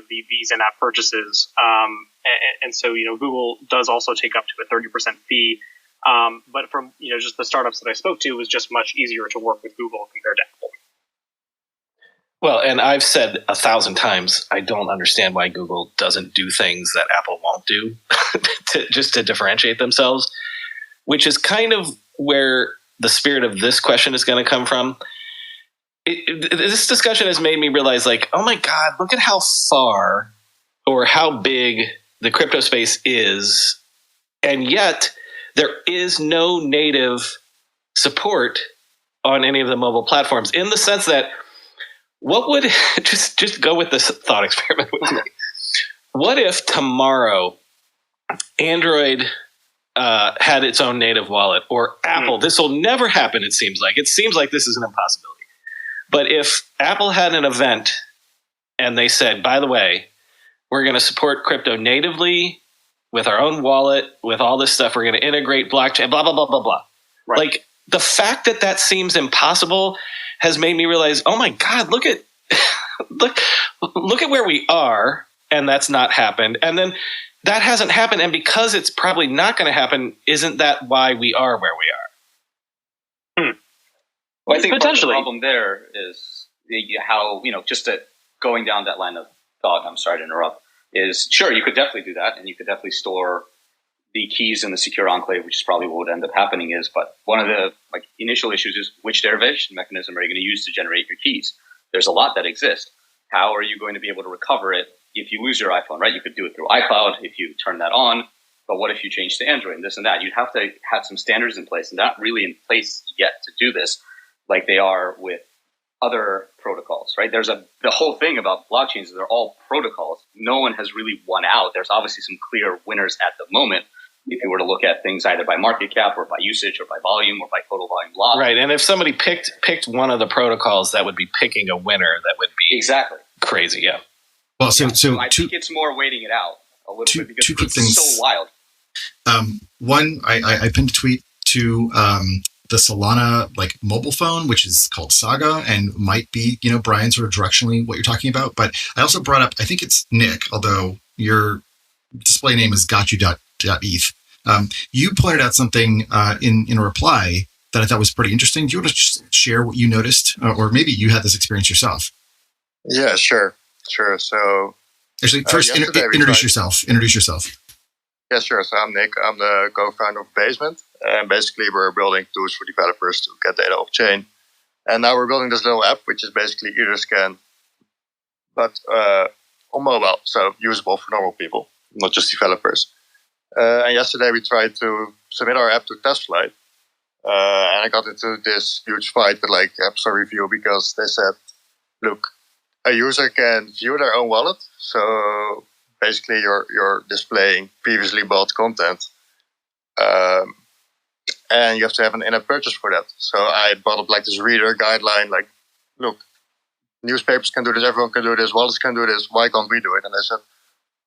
these in-app purchases. And so, Google does also take up to a 30% fee. But from, just the startups that I spoke to, it was just much easier to work with Google compared to Apple. Well, and I've said 1,000 times, I don't understand why Google doesn't do things that Apple won't do just to differentiate themselves, which is kind of where the spirit of this question is going to come from. This discussion has made me realize, oh my God, look at how far or how big the crypto space is. And yet there is no native support on any of the mobile platforms, in the sense that what would just go with this thought experiment with me. What if tomorrow Android had its own native wallet, or Apple? This will never happen. It seems like this is an impossibility. But if Apple had an event and they said, by the way, we're going to support crypto natively with our own wallet, with all this stuff, we're going to integrate blockchain, blah, blah, blah, blah, blah. Right. The fact that seems impossible has made me realize, oh my God, look at where we are, and that's not happened. And then that hasn't happened, and because it's probably not going to happen, isn't that why we are where we are? Well, I think potentially the problem there is how, just going down that line of thought, I'm sorry to interrupt, is sure, you could definitely do that, and you could definitely store the keys in the secure enclave, which is probably what would end up happening is. But one of the initial issues is, which derivation mechanism are you going to use to generate your keys? There's a lot that exist. How are you going to be able to recover it if you lose your iPhone, right? You could do it through iCloud if you turn that on, but what if you change to Android and this and that? You'd have to have some standards in place, and not really in place yet to do this like they are with other protocols, right? There's the whole thing about blockchains is they're all protocols. No one has really won out. There's obviously some clear winners at the moment, if you were to look at things either by market cap or by usage or by volume or by total volume locked. Right. And if somebody picked one of the protocols, that would be picking a winner. That would be exactly crazy. Yeah. Well, so I think it's more waiting it out a little bit because two quick it's things. so wild. One, I pinned a tweet to the Solana like mobile phone, which is called Saga, and might be, Brian, sort of directionally what you're talking about. But I also brought up, I think it's Nick, although your display name is gotyou.eth. You pointed out something in a reply that I thought was pretty interesting. Do you want to just share what you noticed, or maybe you had this experience yourself? Yeah, sure. So actually, first introduce yourself. Introduce yourself. Yeah, sure. So I'm Nick. I'm the co-founder of Basement. And basically, we're building tools for developers to get data off chain. And now we're building this little app, which is basically Etherscan, but on mobile, so usable for normal people, not just developers. And yesterday we tried to submit our app to TestFlight. And I got into this huge fight with App Store Review because they said, look, a user can view their own wallet. So basically you're displaying previously bought content. And you have to have an in-app purchase for that. So I brought up this reader guideline, look, newspapers can do this, everyone can do this, wallets can do this, why can't we do it? And they said,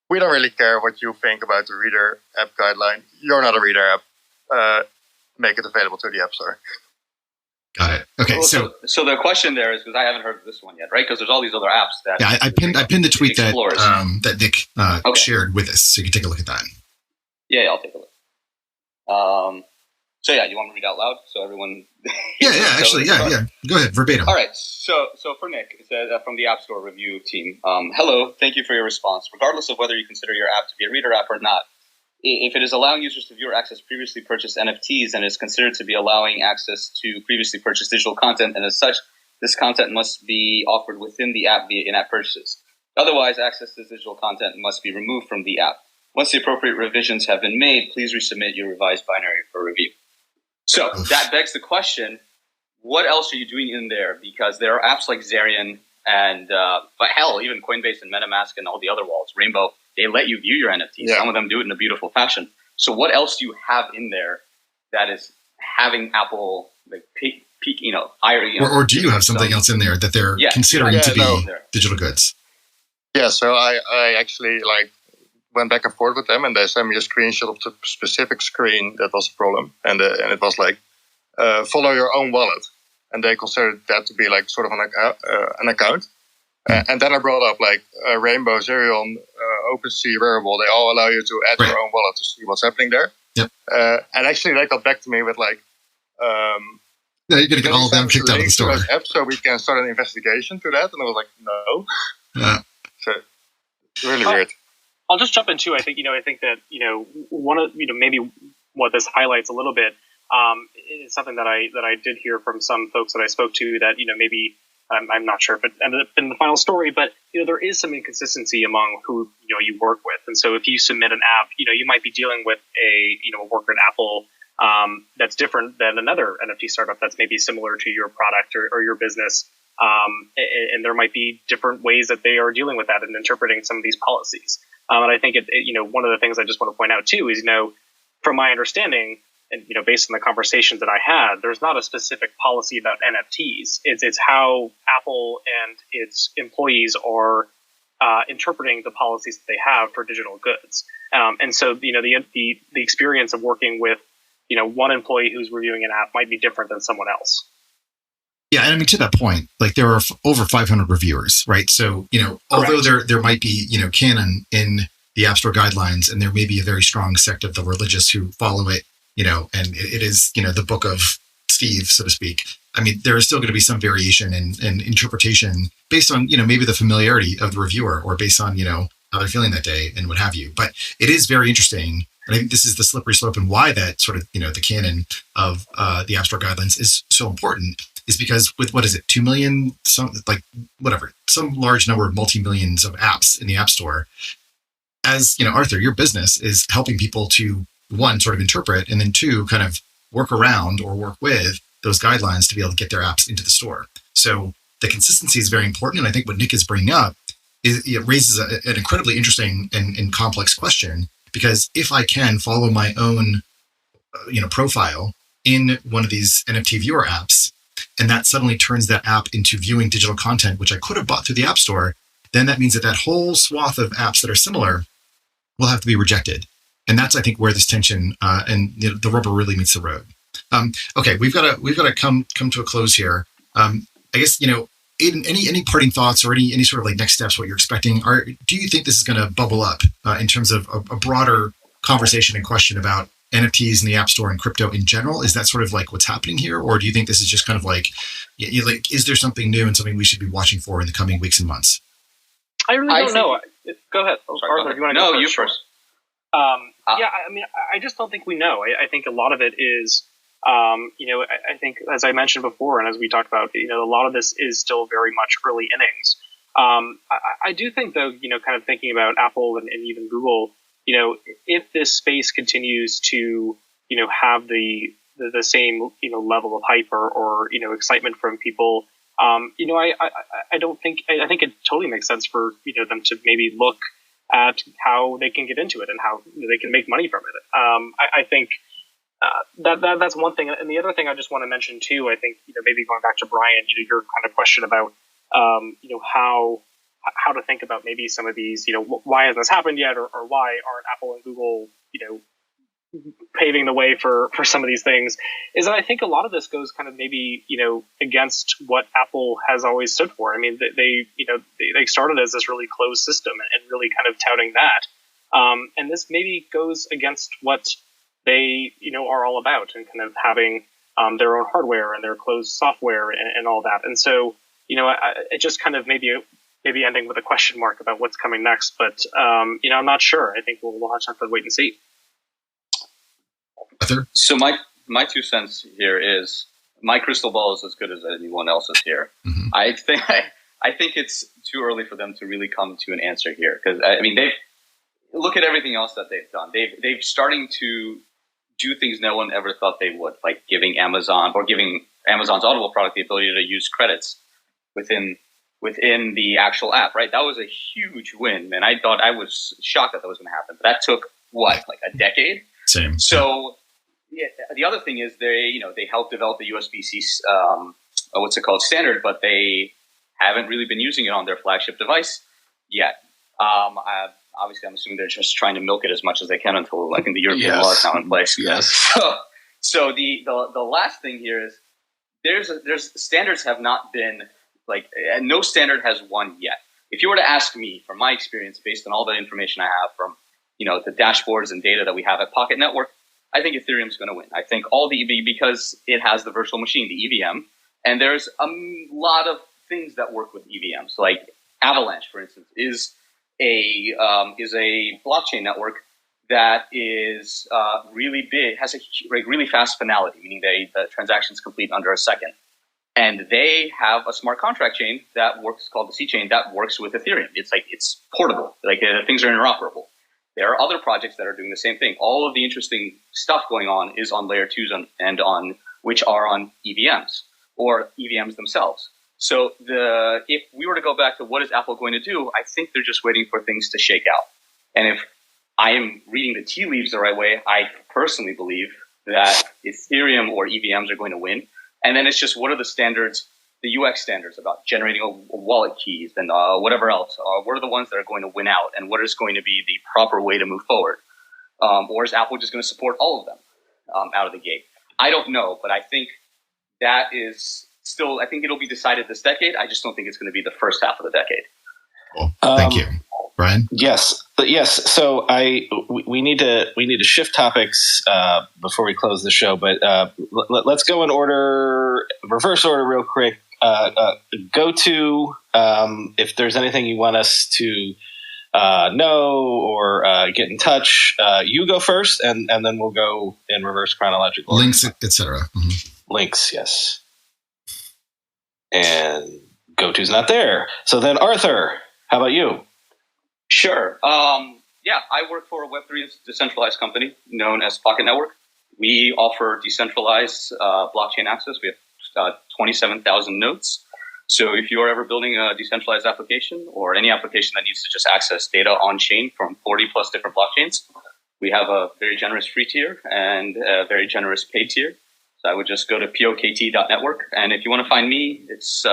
we don't really care what you think about the reader app guideline. You're not a reader app. Make it available to the App Store. Got it. Okay, so the question there is, because I haven't heard of this one yet, right? Because there's all these other apps that... Yeah, I pinned the tweet that Nick shared with us, so you can take a look at that. Yeah, I'll take a look. So yeah, you want me to read out loud so everyone? Yeah. Go ahead, verbatim. All right. So for Nick, it says from the App Store review team. Hello, thank you for your response. Regardless of whether you consider your app to be a reader app or not, if it is allowing users to view or access previously purchased NFTs, then it is considered to be allowing access to previously purchased digital content, and as such, this content must be offered within the app via in-app purchases. Otherwise, access to this digital content must be removed from the app. Once the appropriate revisions have been made, please resubmit your revised binary for review. So that begs the question, what else are you doing in there? Because there are apps like Zerion and, but hell, even Coinbase and MetaMask and all the other wallets, Rainbow, they let you view your NFTs. Yeah. Some of them do it in a beautiful fashion. So what else do you have in there that is having Apple peak, or do you have something else in there that they're considering to be digital goods? Yeah, so I actually went back and forth with them, and they sent me a screenshot of the specific screen that was a problem, and it was follow your own wallet, and they considered that to be sort of an account. And then I brought up Rainbow, Zerion, OpenSea, Rarible. They all allow you to add your own wallet to see what's happening there. Yep. And actually they got back to me with you're going to get all of them kicked out of the store. App so we can start an investigation to that. And I was like, no. Yeah. So really weird. I'll just jump in too. I think that, one of, maybe what this highlights a little bit, is something that I did hear from some folks that I spoke to that, maybe, I'm not sure if it ended up in the final story, but, there is some inconsistency among who, you work with. And so if you submit an app, you might be dealing with a worker at Apple, that's different than another NFT startup that's maybe similar to your product or your business. And there might be different ways that they are dealing with that and interpreting some of these policies. And I think one of the things I just want to point out too is, from my understanding, and based on the conversations that I had, there's not a specific policy about NFTs. It's how Apple and its employees are interpreting the policies that they have for digital goods. And so the experience of working with one employee who's reviewing an app might be different than someone else. Yeah, and I mean, to that point, there are over 500 reviewers, right? So, although there might be, canon in the App Store guidelines, and there may be a very strong sect of the religious who follow it, and it is, the book of Steve, so to speak. I mean, there is still going to be some variation in interpretation based on, maybe the familiarity of the reviewer or based on, how they're feeling that day and what have you. But it is very interesting. And I think this is the slippery slope, and why that sort of, the canon of the App Store guidelines is so important. Is because with, 2 million, some large number of multi-millions of apps in the App Store, as, Arthur, your business is helping people to, one, sort of interpret, and then two, kind of work around or work with those guidelines to be able to get their apps into the store. So the consistency is very important. And I think what Nick is bringing up is it raises an incredibly interesting and complex question, because if I can follow my own, profile in one of these NFT viewer apps, and that suddenly turns that app into viewing digital content, which I could have bought through the App Store, then that means that whole swath of apps that are similar will have to be rejected. And that's, I think, where this tension and the rubber really meets the road. Okay, we've got to come to a close here. I guess, Aidan, any parting thoughts or any sort of like next steps, what you're expecting? Do you think this is going to bubble up in terms of a broader conversation and question about NFTs in the App Store and crypto in general? Is that sort of like what's happening here? Or do you think this is just kind of like, is there something new and something we should be watching for in the coming weeks and months? I really don't know. Go ahead. Arthur, do you want to go first? No, you first. I just don't think we know. I think a lot of it is, I think, as I mentioned before, and as we talked about, a lot of this is still very much early innings. I do think, though, kind of thinking about Apple and even Google, if this space continues to, have the same, level of hype or excitement from people, I think it totally makes sense for, them to maybe look at how they can get into it and how they can make money from it. I think that's one thing. And the other thing I just want to mention too, I think, maybe going back to Brian, your kind of question about, how to think about maybe some of these, why hasn't this happened yet, or why aren't Apple and Google, paving the way for some of these things, is that I think a lot of this goes kind of maybe, against what Apple has always stood for. I mean, they started as this really closed system and really kind of touting that. And this maybe goes against what they, are all about, and kind of having their own hardware and their closed software and all that. And so, it just kind of maybe ending with a question mark about what's coming next. But, I'm not sure. I think we'll have to wait and see. So my 2 cents here is, my crystal ball is as good as anyone else's here. Mm-hmm. I think it's too early for them to really come to an answer here, because they look at everything else that they've done. They've starting to do things no one ever thought they would, like giving Amazon's Audible product the ability to use credits within the actual app. Right, that was a huge win, and I was shocked that was going to happen. But that took like a decade. Same. So. Yeah, the other thing is they helped develop the USB-C, standard, but they haven't really been using it on their flagship device yet. Obviously, I'm assuming they're just trying to milk it as much as they can until I think the European law is now in place. Yes. So the last thing here is there's standards have not been and no standard has won yet. If you were to ask me, from my experience, based on all the information I have from the dashboards and data that we have at Pocket Network, I think Ethereum's going to win. I think because it has the virtual machine, the EVM, and there's a lot of things that work with EVMs. Like Avalanche, for instance, is a blockchain network that is really big, has a really fast finality, meaning the transactions complete under a second. And they have a smart contract chain that works, called the C chain, that works with Ethereum. It's portable. Things are interoperable. There are other projects that are doing the same thing. All of the interesting stuff going on is on layer 2s and on which are on EVMs or EVMs themselves. So if we were to go back to what is Apple going to do, I think they're just waiting for things to shake out. And if I am reading the tea leaves the right way, I personally believe that Ethereum or EVMs are going to win. And then it's just, what are the standards, the UX standards about generating a wallet keys and whatever else? What are the ones that are going to win out, and what is going to be the proper way to move forward? Or is Apple just going to support all of them out of the gate? I don't know, but I think that is still, I think it'll be decided this decade. I just don't think it's going to be the first half of the decade. Cool. Thank you. Brian? Yes. So we need to shift topics before we close the show, but let's go in reverse order real quick. Go to if there's anything you want us to know or get in touch, you go first, and then we'll go in reverse chronological order. Links, etc. Mm-hmm. Links, yes. And go-to's not there. So then, Arthur, how about you? Sure. I work for a Web3 decentralized company known as Pocket Network. We offer decentralized blockchain access. We have 27,000 nodes. So if you are ever building a decentralized application or any application that needs to just access data on chain from 40 plus different blockchains, We have a very generous free tier and a very generous paid tier. So I would just go to pokt.network. And if you want to find me, it's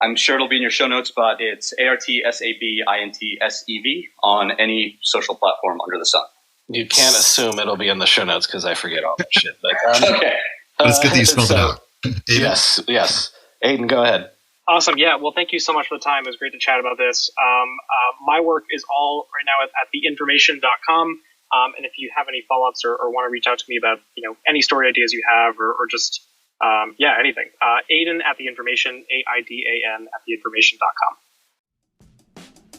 I'm sure it'll be in your show notes, but it's ARTSABINTSEV on any social platform under the sun. You can't assume it'll be in the show notes because I forget all that shit. But, okay. But it's good that you spelled it out. Yes. Aiden, go ahead. Awesome. Yeah. Well, thank you so much for the time. It was great to chat about this. My work is all right now at theinformation.com. And if you have any follow-ups or want to reach out to me about, any story ideas you have or just, anything, Aiden at theinformation, AIDAN at theinformation.com.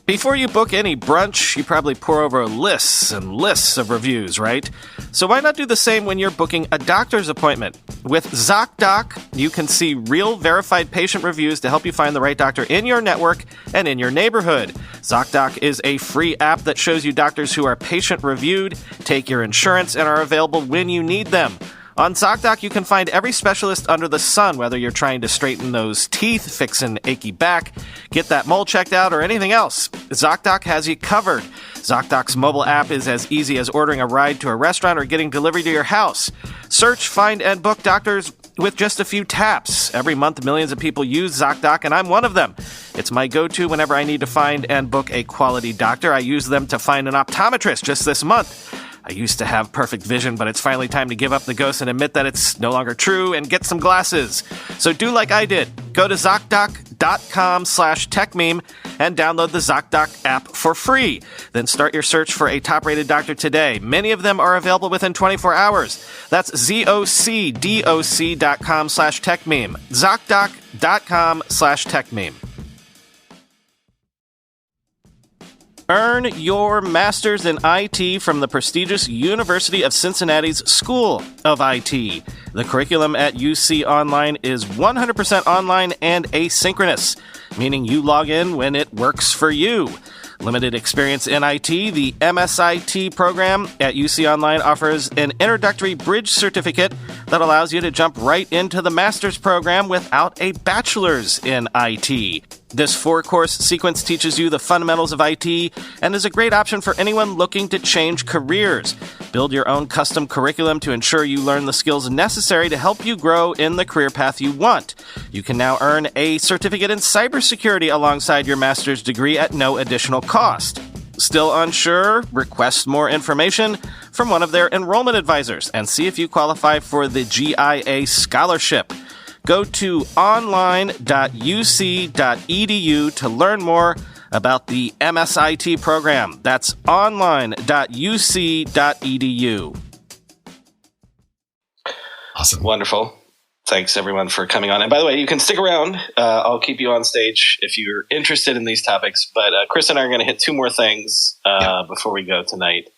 Before you book any brunch, you probably pour over lists and lists of reviews, right? So why not do the same when you're booking a doctor's appointment? With ZocDoc, you can see real verified patient reviews to help you find the right doctor in your network and in your neighborhood. ZocDoc is a free app that shows you doctors who are patient reviewed, take your insurance, and are available when you need them. On ZocDoc, you can find every specialist under the sun, whether you're trying to straighten those teeth, fix an achy back, get that mole checked out, or anything else. ZocDoc has you covered. ZocDoc's mobile app is as easy as ordering a ride to a restaurant or getting delivery to your house. Search, find, and book doctors with just a few taps. Every month, millions of people use ZocDoc, and I'm one of them. It's my go-to whenever I need to find and book a quality doctor. I use them to find an optometrist just this month. I used to have perfect vision, but it's finally time to give up the ghost and admit that it's no longer true and get some glasses. So do like I did. Go to ZocDoc.com/techmeme and download the ZocDoc app for free. Then start your search for a top-rated doctor today. Many of them are available within 24 hours. That's ZocDoc.com/techmeme. ZocDoc.com/techmeme. Earn your master's in IT from the prestigious University of Cincinnati's School of IT. The curriculum at UC Online is 100% online and asynchronous, meaning you log in when it works for you. Limited experience in IT, the MSIT program at UC Online offers an introductory bridge certificate that allows you to jump right into the master's program without a bachelor's in IT. This 4-course sequence teaches you the fundamentals of IT and is a great option for anyone looking to change careers. Build your own custom curriculum to ensure you learn the skills necessary to help you grow in the career path you want. You can now earn a certificate in cybersecurity alongside your master's degree at no additional cost. Still unsure? Request more information from one of their enrollment advisors and see if you qualify for the GIA scholarship. Go to online.uc.edu to learn more about the MSIT program. That's online.uc.edu. Awesome. Wonderful. Thanks, everyone, for coming on. And by the way, you can stick around. I'll keep you on stage if you're interested in these topics. But Chris and I are going to hit 2 more things before we go tonight.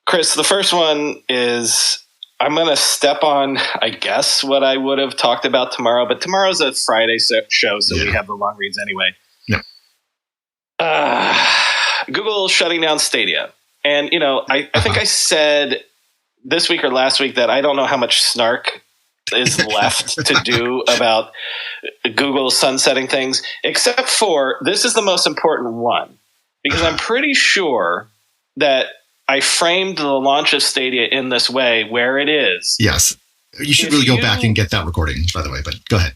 Chris, the first one is I'm going to step on, I guess, what I would have talked about tomorrow. But tomorrow's a Friday show, so we have the long reads anyway. Yeah. Google shutting down Stadia. And, I think I said this week or last week that I don't know how much snark is left to do about Google sunsetting things, except for this is the most important one, because I'm pretty sure that I framed the launch of Stadia in this way where it is. Yes. You should really go back and get that recording, by the way, but go ahead.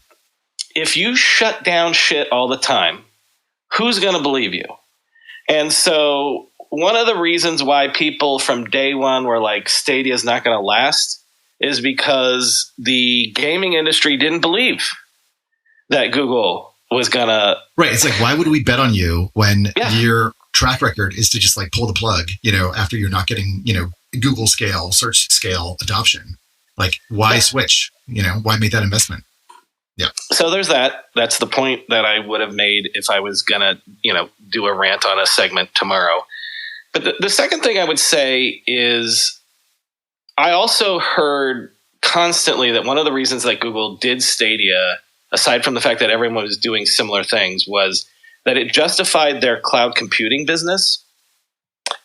If you shut down shit all the time, who's going to believe you? And so one of the reasons why people from day one were like, Stadia is not going to last is because the gaming industry didn't believe that Google was going to. Right. It's like, why would we bet on you when your track record is to just like pull the plug, after you're not getting, Google scale, search scale adoption? Like, why switch? Why make that investment? Yeah. So there's that. That's the point that I would have made if I was going to, do a rant on a segment tomorrow. But the second thing I would say is I also heard constantly that one of the reasons that Google did Stadia, aside from the fact that everyone was doing similar things, was that it justified their cloud computing business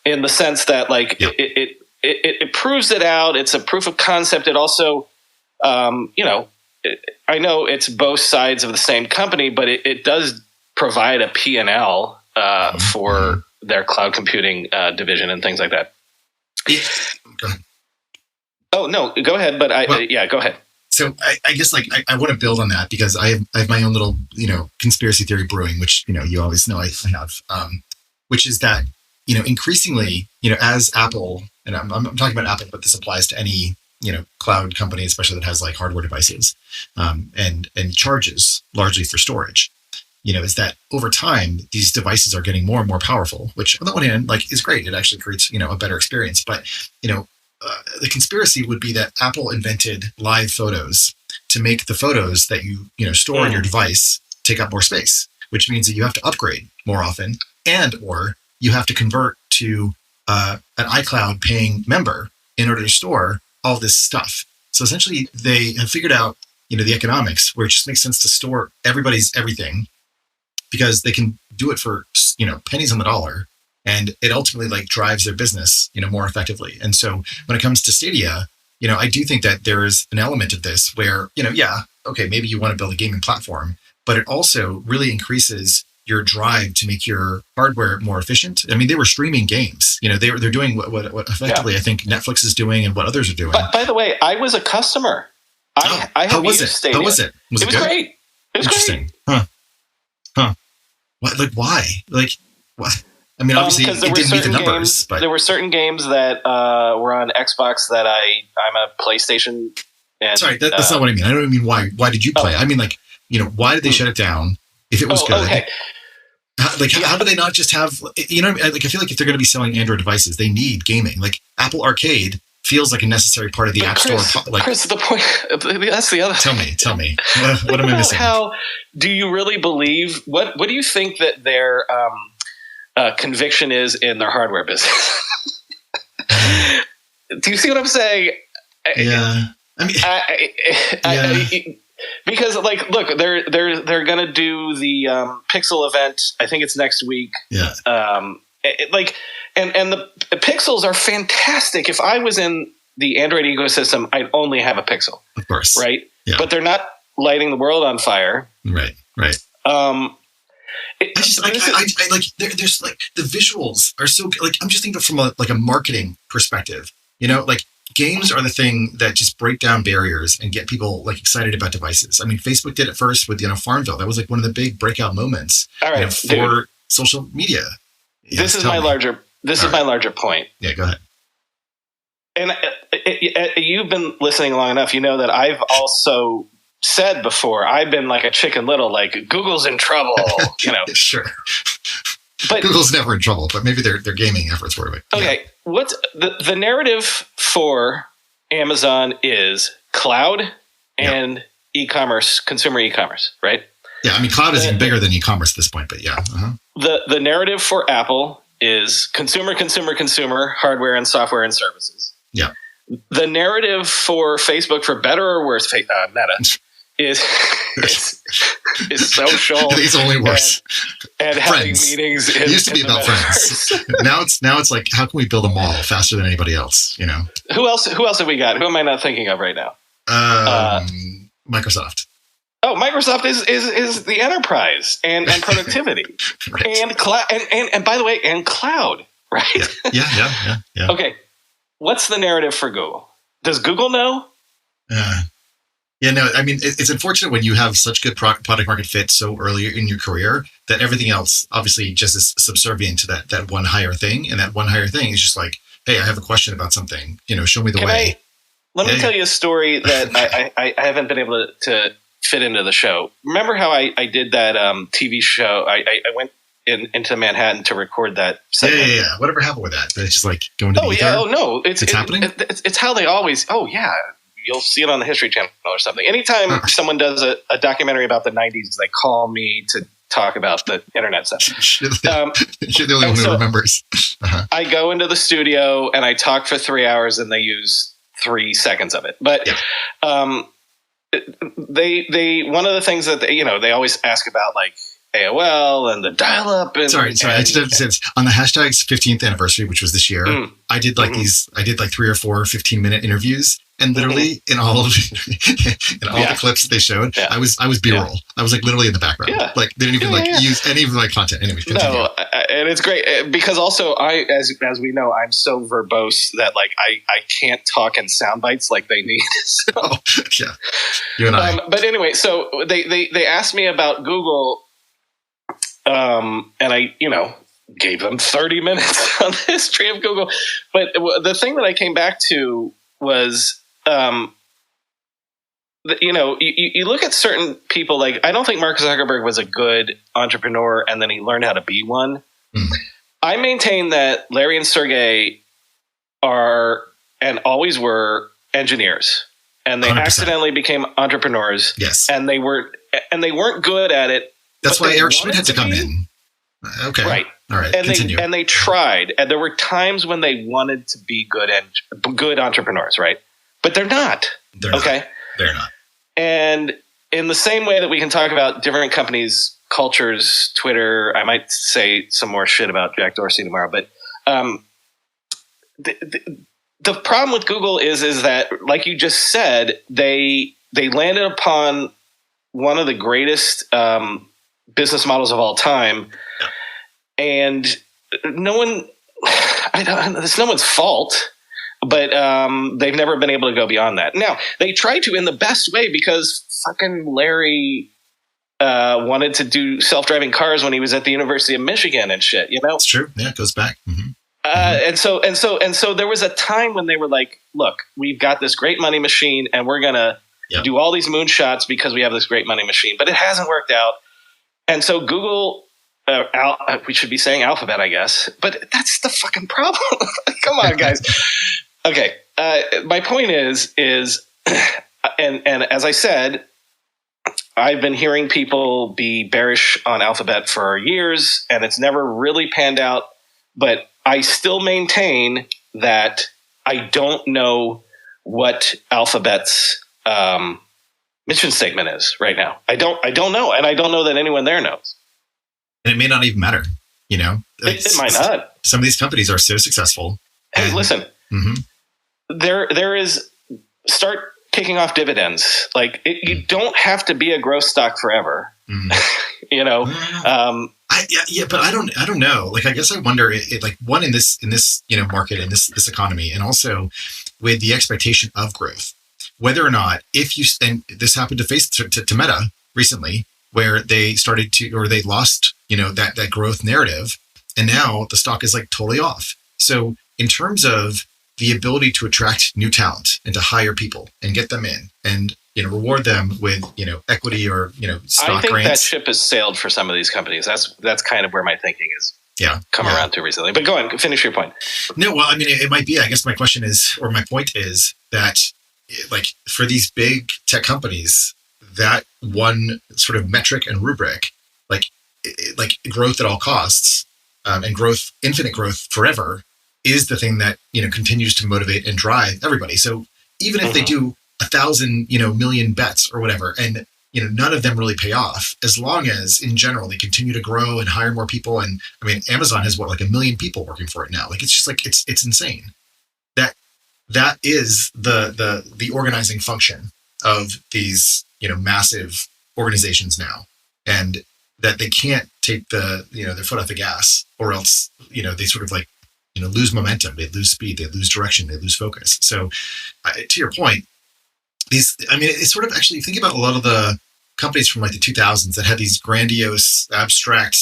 in the sense that it proves it out. It's a proof of concept. It also, I know it's both sides of the same company, but it does provide a P&L for their cloud computing division and things like that. Go ahead. Oh no, go ahead. But go ahead. So I guess like I want to build on that because I have my own little conspiracy theory brewing, which you always know I have, which is that increasingly as Apple, and I'm talking about Apple, but this applies to any cloud company, especially that has like hardware devices, and charges largely for storage. Is that over time these devices are getting more and more powerful, which on the one hand like is great. It actually creates a better experience, but the conspiracy would be that Apple invented live photos to make the photos that you store on your device take up more space, which means that you have to upgrade more often, and or you have to convert to an iCloud paying member in order to store all this stuff. So essentially, they have figured out the economics where it just makes sense to store everybody's everything because they can do it for pennies on the dollar. And it ultimately like drives their business, more effectively. And so when it comes to Stadia, I do think that there is an element of this where, okay, maybe you want to build a gaming platform, but it also really increases your drive to make your hardware more efficient. I mean, they were streaming games. They're doing what effectively I think Netflix is doing and what others are doing. But by the way, I was a customer. I have used Stadia. How was it? It was great. It was interesting. Great. Huh? What? Like why? Like what? I mean, obviously, it didn't meet the numbers. But there were certain games that were on Xbox that I'm a PlayStation. And, sorry, that's not what I mean. I don't mean why. Why did you play? I mean, like, why did they shut it down if it was good? Okay. How do they not just have? Like, I feel like if they're going to be selling Android devices, they need gaming. Like Apple Arcade feels like a necessary part of the App Store. Like, Chris, the point. That's the other. Tell me. What am I missing? How do you really believe? What do you think that their conviction is in their hardware business? Do you see what I'm saying? Yeah, I mean, because like, look, they're gonna do the Pixel event. I think it's next week. Yeah. And the Pixels are fantastic. If I was in the Android ecosystem, I'd only have a Pixel. Of course. Right. Yeah. But they're not lighting the world on fire. Right. There's like the visuals are so like I'm just thinking from a marketing perspective. Like games are the thing that just break down barriers and get people like excited about devices. I mean, Facebook did it first with Farmville. That was like one of the big breakout moments. All right, for social media. This is my larger point. Yeah, go ahead. And you've been listening long enough. You know that I've also said before, I've been like a Chicken Little, like Google's in trouble, Sure. But Google's never in trouble, but maybe their gaming efforts were. Okay. Yeah. What's the narrative for Amazon is cloud and e-commerce, consumer e-commerce, right? Yeah. I mean, cloud is even bigger than e-commerce at this point, but yeah. Uh-huh. The narrative for Apple is consumer, hardware and software and services. Yeah. The narrative for Facebook, for better or worse, Meta, is social. It's only worse. And having meetings. It used to be about friends. now it's like, how can we build a mall faster than anybody else? Who else have we got? Who am I not thinking of right now? Microsoft. Oh, Microsoft is the enterprise and productivity. Right. And cloud and by the way, and cloud, right? Yeah. Okay. What's the narrative for Google? Does Google know? I mean, it's unfortunate when you have such good product market fit so early in your career that everything else obviously just is subservient to that one higher thing. And that one higher thing is just like, hey, I have a question about something, show me the way. Let me tell you a story that I haven't been able to fit into the show. Remember how I did that TV show? I went into Manhattan to record that segment. Yeah. Whatever happened with that? It's just like going to the ether? Oh, no. It's happening? It's how they always... Oh, yeah. You'll see it on the History Channel or something. Anytime someone does a documentary about the 90s, they call me to talk about the internet stuff. You're the only one who remembers. Uh-huh. I go into the studio and I talk for 3 hours and they use 3 seconds of it. But they one of the things that they always ask about, like AOL and the dial-up. And, sorry. I just have to say this. On the hashtag's 15th anniversary, which was this year, I did like 3 or 4 15-minute interviews. And literally in all the clips that they showed, I was B-roll. I was like literally in the background. Like they didn't even use any of my content. Anyway, continue. No, and it's great because also as we know, I'm so verbose that like I can't talk in sound bites like they need. So, yeah, you and I. But anyway, so they asked me about Google, and I gave them 30 minutes on the history of Google. But the thing that I came back to was, you look at certain people, like, I don't think Mark Zuckerberg was a good entrepreneur and then he learned how to be one. Mm. I maintain that Larry and Sergey are and always were engineers, and they 100%. Accidentally became entrepreneurs. Yes. And they weren't good at it. That's why Eric Schmidt had to come in. Okay. Right. All right. And continue. they tried, and there were times when they wanted to be good entrepreneurs, right? But they're not. They're not. Okay. They're not. And in the same way that we can talk about different companies, cultures, Twitter, I might say some more shit about Jack Dorsey tomorrow, but the problem with Google is that, like you just said, they landed upon one of the greatest business models of all time, and it's no one's fault. But they've never been able to go beyond that. Now, they tried to in the best way because fucking Larry wanted to do self-driving cars when he was at the University of Michigan and shit, It's true. Yeah, it goes back. Mm-hmm. And so there was a time when they were like, look, we've got this great money machine and we're going to do all these moonshots because we have this great money machine. But it hasn't worked out. And so Google... we should be saying Alphabet, I guess. But that's the fucking problem. Come on, guys. Okay, my point is, and as I said, I've been hearing people be bearish on Alphabet for years, and it's never really panned out. But I still maintain that I don't know what Alphabet's mission statement is right now. I don't know, and I don't know that anyone there knows. And it may not even matter. It might not. Some of these companies are so successful. Hey, listen. Mm-hmm. There is start kicking off dividends. Like you don't have to be a growth stock forever. Mm. But I don't know. Like, I guess I wonder like one in this market, in this economy, and also with the expectation of growth, whether or not and this happened to Meta recently, where they started they lost, that growth narrative, and now the stock is like totally off. So in terms of the ability to attract new talent and to hire people and get them in and, reward them with, equity or, stock I think grants. That ship has sailed for some of these companies. That's kind of where my thinking is come around to recently. But go on, finish your point. No, well, I mean, it might be. I guess my question is, or my point is that, like, for these big tech companies, that one sort of metric and rubric, like growth at all costs, and infinite growth forever, is the thing that, continues to motivate and drive everybody. So even if they do 1,000, million bets or whatever, and, none of them really pay off, as long as in general, they continue to grow and hire more people. And I mean, Amazon has 1 million people working for it now. Like, it's just like, it's insane. That is the organizing function of these, massive organizations now, and that they can't take their foot off the gas, or else, they sort of like, lose momentum, they lose speed, they lose direction, they lose focus. So to your point, it's sort of, actually, think about a lot of the companies from like the 2000s that had these grandiose, abstract,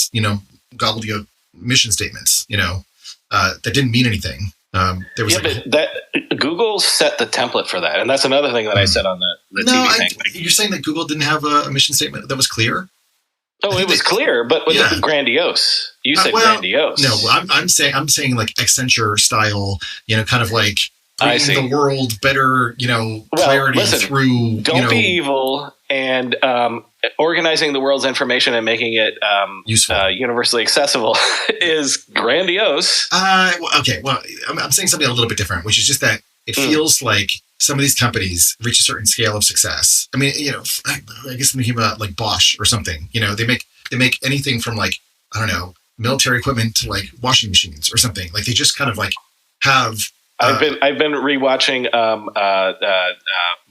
gobbledygook mission statements, that didn't mean anything. There was but that Google set the template for that. And that's another thing that I said on the TV thing. You're saying that Google didn't have a mission statement that was clear? Oh, it was clear, but grandiose. You said grandiose. No, I'm saying like Accenture style, kind of like bringing the world better, clarity through. Don't be evil, and organizing the world's information and making it useful, universally accessible is grandiose. Okay, well, I'm saying something a little bit different, which is just that it feels like some of these companies reach a certain scale of success. I mean, I guess I'm thinking about like Bosch or something. They make anything from like, I don't know, military equipment to like washing machines or something. Like, they just kind of like have. I've been rewatching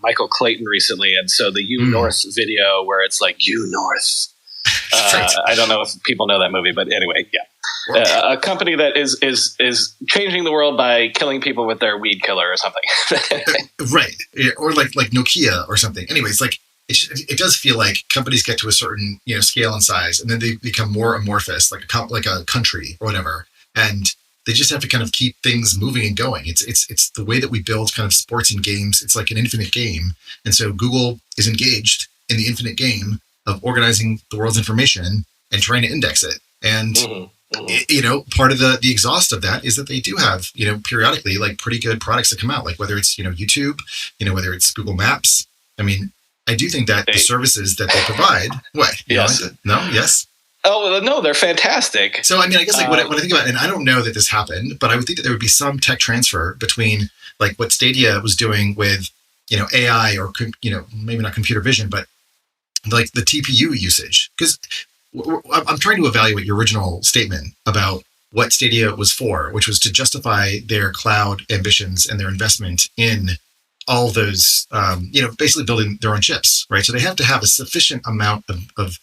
Michael Clayton recently, and so the U North video where it's like U North. Right. I don't know if people know that movie, but anyway, yeah. a company that is changing the world by killing people with their weed killer or something. Right. Or like Nokia or something. Anyways, like it does feel like companies get to a certain, scale and size, and then they become more amorphous, like a country or whatever. And they just have to kind of keep things moving and going. It's the way that we build kind of sports and games. It's like an infinite game. And so Google is engaged in the infinite game of organizing the world's information and trying to index it. And, part of the exhaust of that is that they do have, periodically like pretty good products that come out, like whether it's, YouTube, whether it's Google Maps. I mean, I do think that the services that they provide, what? Yes. No? Yes? Oh, no, they're fantastic. So, I mean, I guess like what I think about, and I don't know that this happened, but I would think that there would be some tech transfer between like what Stadia was doing with, AI or, maybe not computer vision, but like the TPU usage. Because I'm trying to evaluate your original statement about what Stadia was for, which was to justify their cloud ambitions and their investment in all those, basically building their own chips, right? So they have to have a sufficient amount of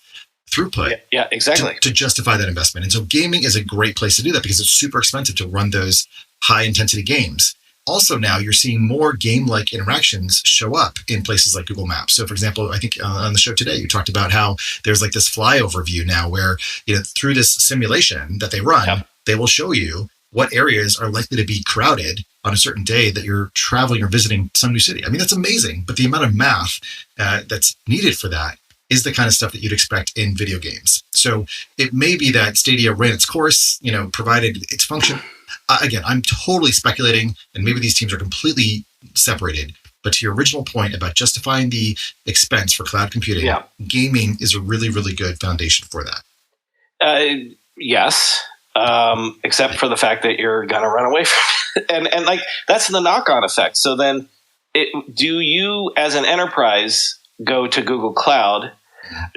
throughput. Yeah, exactly. To justify that investment. And so gaming is a great place to do that because it's super expensive to run those high intensity games. Also now you're seeing more game-like interactions show up in places like Google Maps. So for example, I think on the show today, you talked about how there's like this flyover view now where, through this simulation that they run, they will show you what areas are likely to be crowded on a certain day that you're traveling or visiting some new city. I mean, that's amazing. But the amount of math that's needed for that is the kind of stuff that you'd expect in video games. So it may be that Stadia ran its course, provided its function. Again, I'm totally speculating, and maybe these teams are completely separated. But to your original point about justifying the expense for cloud computing, gaming is a really, really good foundation for that. Yes, except for the fact that you're going to run away from it. And like that's the knock-on effect. So then do you as an enterprise go to Google Cloud?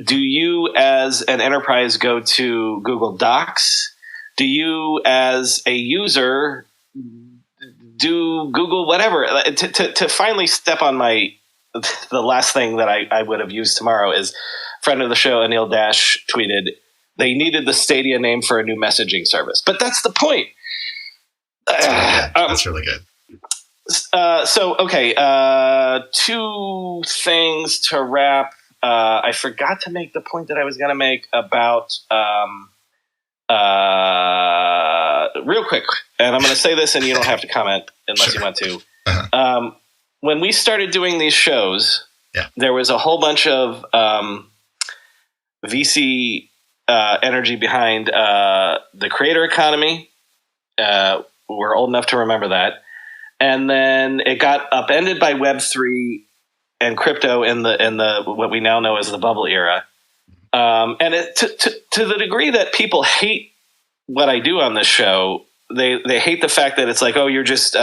Do you as an enterprise go to Google Docs? Do you as a user do Google whatever? To finally step on the last thing that I would have used tomorrow is friend of the show Anil Dash tweeted they needed the Stadia name for a new messaging service. But that's the point. That's really good. Two things to wrap. I forgot to make the point that I was going to make about real quick, and I'm going to say this and you don't have to comment unless you want to. Uh-huh. When we started doing these shows, there was a whole bunch of VC energy behind the creator economy. We're old enough to remember that. And then it got upended by Web3 and crypto in the what we now know as the bubble era. And to the degree that people hate what I do on this show, they hate the fact that it's like, oh, you're just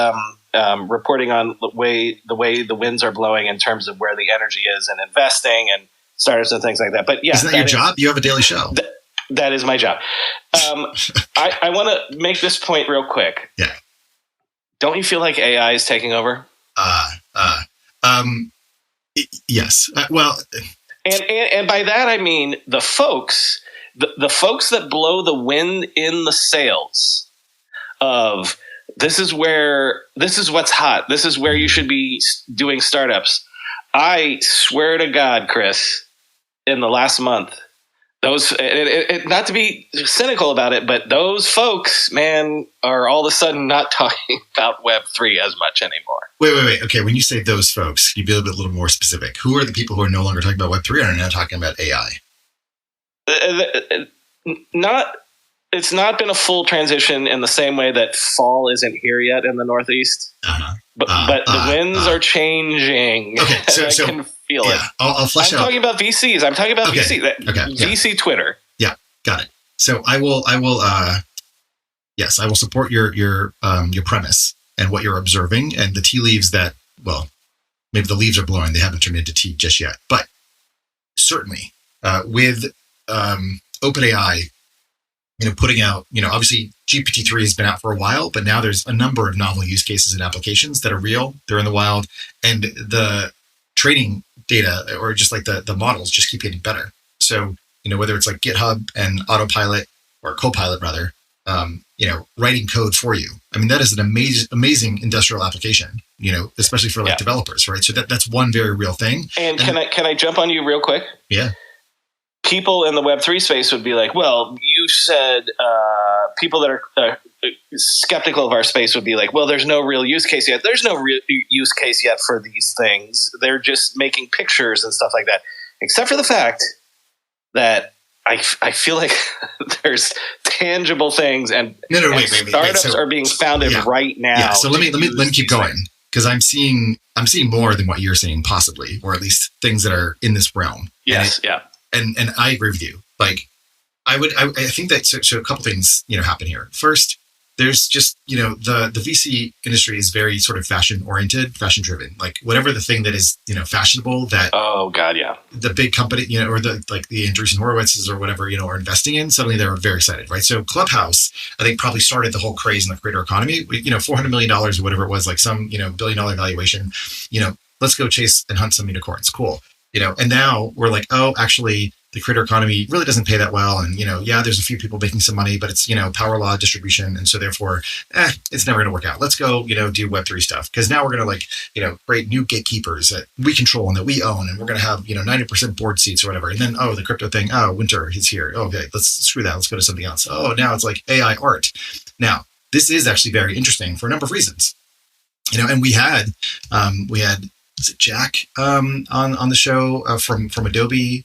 reporting on the way the winds are blowing in terms of where the energy is and investing and startups and things like that. But yeah, isn't that your job? You have a daily show. That is my job. I want to make this point real quick. Yeah. Don't you feel like AI is taking over? Yes. Well, and by that I mean the folks that blow the wind in the sails of this is what's hot. This is where you should be doing startups. I swear to God, Chris, in the last month, those not to be cynical about it, but those folks, man, are all of a sudden not talking about Web3 as much anymore. Wait. Okay, when you say those folks, can you be a little more specific? Who are the people who are no longer talking about Web3 and are now talking about AI? It's not been a full transition in the same way that fall isn't here yet in the Northeast. But the winds are changing. Okay, so I can feel it. I'll flesh out. I'm talking about VCs. I'm talking about VC. VC Twitter. Yeah, got it. So I will support your premise and what you're observing and the tea leaves that, well, maybe the leaves are blowing. They haven't turned into tea just yet. But certainly with OpenAI, putting out, obviously GPT-3 has been out for a while, but now there's a number of novel use cases and applications that are real. They're in the wild, and the training data or just like the models just keep getting better. So, whether it's like GitHub and Autopilot or Copilot rather, writing code for you. I mean, that is an amazing industrial application, especially for developers, right? So that's one very real thing. And can I jump on you real quick? Yeah. People in the Web3 space would be like, well, you said people that are skeptical of our space would be like, well, there's no real use case yet. There's no real use case yet for these things. They're just making pictures and stuff like that, except for the fact that I feel like there's tangible things and startups are being founded right now. Yeah. So let me keep going, because I'm seeing more than what you're seeing, possibly, or at least things that are in this realm. Yes. And I agree with you. Like, I think that so a couple things happen here. First, there's just the VC industry is very sort of fashion driven. Like, whatever the thing that is fashionable, that the big company or the Andreessen Horowitzes or whatever are investing in, suddenly they're very excited, right? So Clubhouse, I think, probably started the whole craze in the creator economy. $400 million or whatever it was, like some $1 billion valuation. Let's go chase and hunt some unicorns. Cool. And now we're like, oh, actually, the creator economy really doesn't pay that well. And, there's a few people making some money, but it's, power law distribution. And so therefore, it's never going to work out. Let's go, do Web3 stuff. Because now we're going to create new gatekeepers that we control and that we own. And we're going to have, 90% board seats or whatever. And then, the crypto thing, winter is here. Okay, let's screw that. Let's go to something else. Oh, now it's like AI art. Now, this is actually very interesting for a number of reasons. And we had was it Jack on the show from Adobe,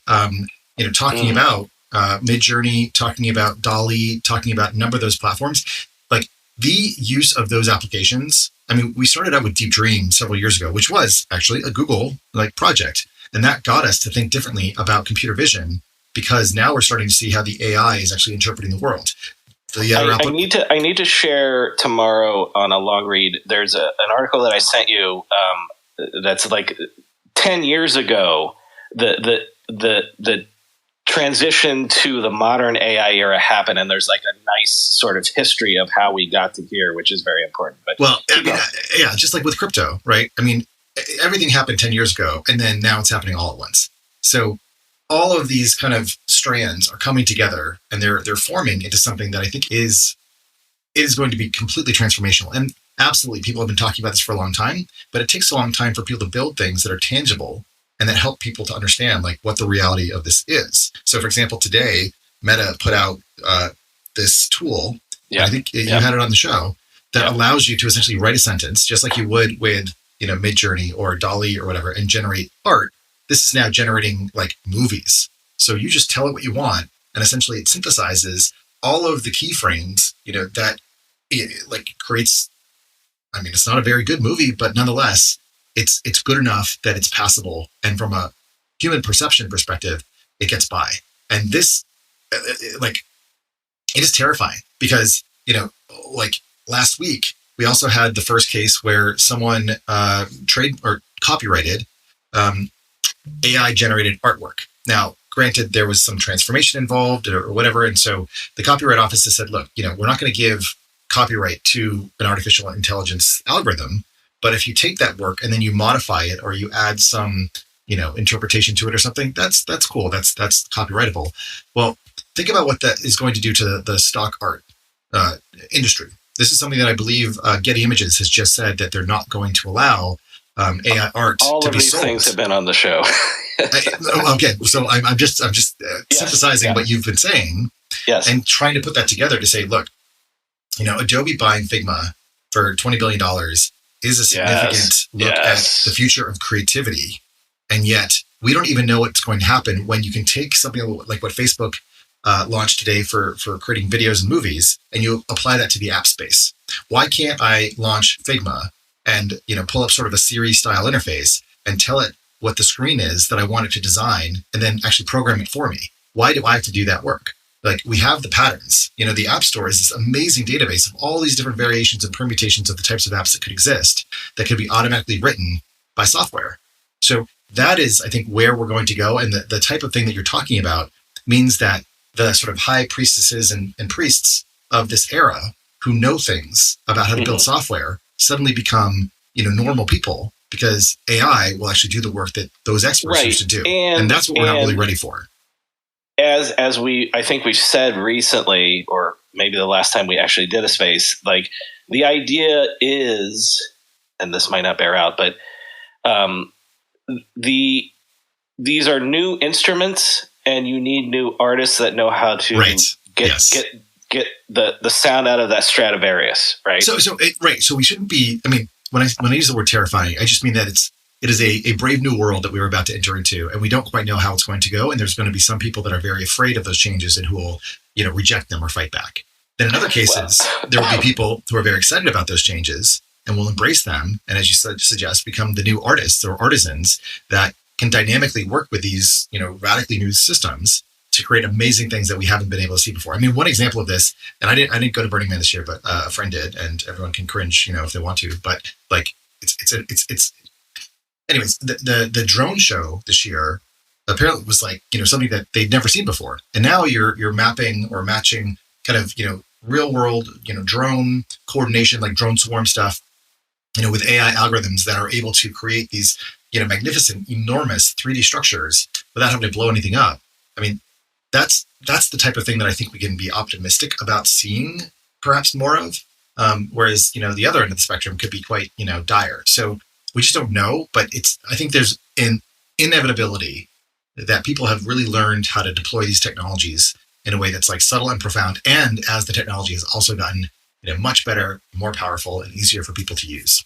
talking about Midjourney, talking about DALL-E, talking about a number of those platforms. Like, the use of those applications. I mean, we started out with Deep Dream several years ago, which was actually a Google project, and that got us to think differently about computer vision, because now we're starting to see how the AI is actually interpreting the world. I need to share tomorrow on a long read. There's an article that I sent you that's like 10 years ago. The transition to the modern AI era happened, and there's like a nice sort of history of how we got to here, which is very important. But just like with crypto, right? I mean, everything happened 10 years ago, and then now it's happening all at once. So all of these kind of strands are coming together, and they're forming into something that I think is going to be completely transformational. And absolutely, people have been talking about this for a long time, but it takes a long time for people to build things that are tangible and that help people to understand what the reality of this is. So, for example, today, Meta put out this tool. I think you had it on the show, that allows you to essentially write a sentence just like you would with Midjourney or DALL-E or whatever, and generate art. This is now generating movies. So you just tell it what you want, and essentially it synthesizes all of the keyframes, that it creates. I mean, it's not a very good movie, but nonetheless, it's good enough that it's passable. And from a human perception perspective, it gets by. And this, it is terrifying, because, last week, we also had the first case where someone copyrighted AI generated artwork. Now, granted, there was some transformation involved or whatever. And so the Copyright Office has said, look, we're not going to give copyright to an artificial intelligence algorithm, but if you take that work and then you modify it, or you add some, interpretation to it or something, that's cool. That's copyrightable. Well, think about what that is going to do to the stock art industry. This is something that I believe Getty Images has just said that they're not going to allow AI art to be sold. All of these things have been on the show. Okay, so I'm just synthesizing what you've been saying, and trying to put that together to say, look, Adobe buying Figma for $20 billion is a significant look at the future of creativity. And yet we don't even know what's going to happen when you can take something like what Facebook launched today for creating videos and movies, and you apply that to the app space. Why can't I launch Figma and pull up sort of a Siri style interface and tell it what the screen is that I want it to design, and then actually program it for me? Why do I have to do that work? We have the patterns. The App Store is this amazing database of all these different variations and permutations of the types of apps that could exist that could be automatically written by software. So that is, I think, where we're going to go. And the type of thing that you're talking about means that the sort of high priestesses and priests of this era who know things about how to build software suddenly become, normal people, because AI will actually do the work that those experts used to do. And that's what we're not really ready for. As I think we've said recently, or maybe the last time we actually did a space. Like the idea is, and this might not bear out, but these are new instruments, and you need new artists that know how to get the sound out of that Stradivarius, right? So we shouldn't be. I mean, when I use the word terrifying, I just mean that it is a brave new world that we are about to enter into, and we don't quite know how it's going to go. And there's going to be some people that are very afraid of those changes and who will, reject them or fight back. Then in other cases, there will be people who are very excited about those changes and will embrace them. And as you suggest, become the new artists or artisans that can dynamically work with these, radically new systems to create amazing things that we haven't been able to see before. I mean, one example of this, and I didn't go to Burning Man this year, but a friend did, and everyone can cringe, if they want to. But like, it's. Anyways, the drone show this year apparently was like, something that they'd never seen before, and now you're mapping or matching kind of real world drone coordination, like drone swarm stuff, with AI algorithms that are able to create these magnificent, enormous 3D structures without having to blow anything up. I mean, that's the type of thing that I think we can be optimistic about seeing perhaps more of. Whereas, the other end of the spectrum could be quite, dire. So we just don't know, but I think there's an inevitability that people have really learned how to deploy these technologies in a way that's like subtle and profound. And as the technology has also gotten, much better, more powerful, and easier for people to use.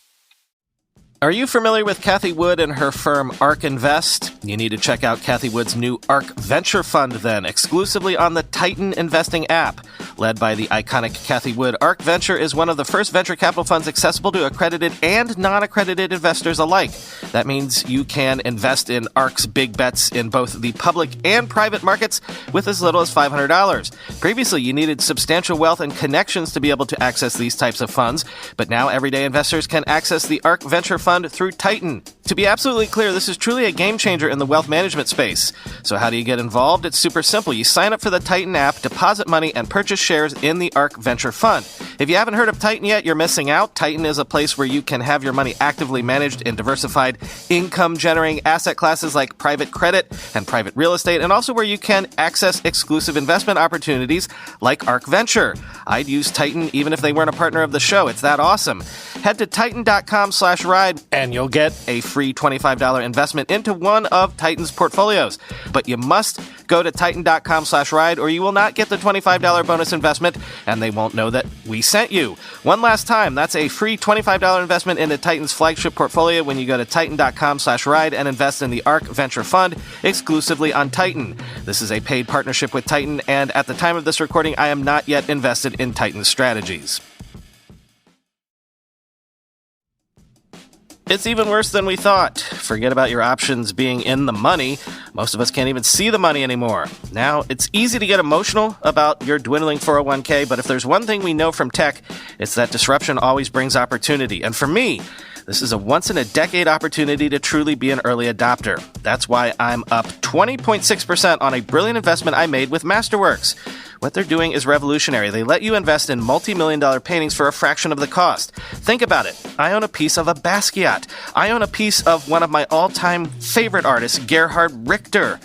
Are you familiar with Cathie Wood and her firm ARK Invest? You need to check out Cathie Wood's new ARK Venture Fund then, exclusively on the Titan Investing app. Led by the iconic Cathie Wood, ARK Venture is one of the first venture capital funds accessible to accredited and non-accredited investors alike. That means you can invest in ARK's big bets in both the public and private markets with as little as $500. Previously, you needed substantial wealth and connections to be able to access these types of funds, but now everyday investors can access the ARK Venture Fund through Titan. To be absolutely clear, this is truly a game changer in the wealth management space. So how do you get involved? It's super simple. You sign up for the Titan app, deposit money, and purchase shares in the ARK Venture Fund. If you haven't heard of Titan yet, you're missing out. Titan is a place where you can have your money actively managed in diversified income-generating asset classes like private credit and private real estate, and also where you can access exclusive investment opportunities like ARK Venture. I'd use Titan even if they weren't a partner of the show. It's that awesome. Head to titan.com/ride and you'll get a free $25 investment into one of Titan's portfolios. But you must go to titan.com/ride or you will not get the $25 bonus investment and they won't know that we sent you. One last time, that's a free $25 investment into Titan's flagship portfolio when you go to titan.com/ride and invest in the ARK Venture Fund exclusively on Titan. This is a paid partnership with Titan, and at the time of this recording, I am not yet invested in Titan's strategies. It's even worse than we thought. Forget about your options being in the money. Most of us can't even see the money anymore. Now, it's easy to get emotional about your dwindling 401k, but if there's one thing we know from tech, it's that disruption always brings opportunity. And for me, this is a once-in-a-decade opportunity to truly be an early adopter. That's why I'm up 20.6% on a brilliant investment I made with Masterworks. What they're doing is revolutionary. They let you invest in multi-million-dollar paintings for a fraction of the cost. Think about it. I own a piece of a Basquiat. I own a piece of one of my all-time favorite artists, Gerhard Richter.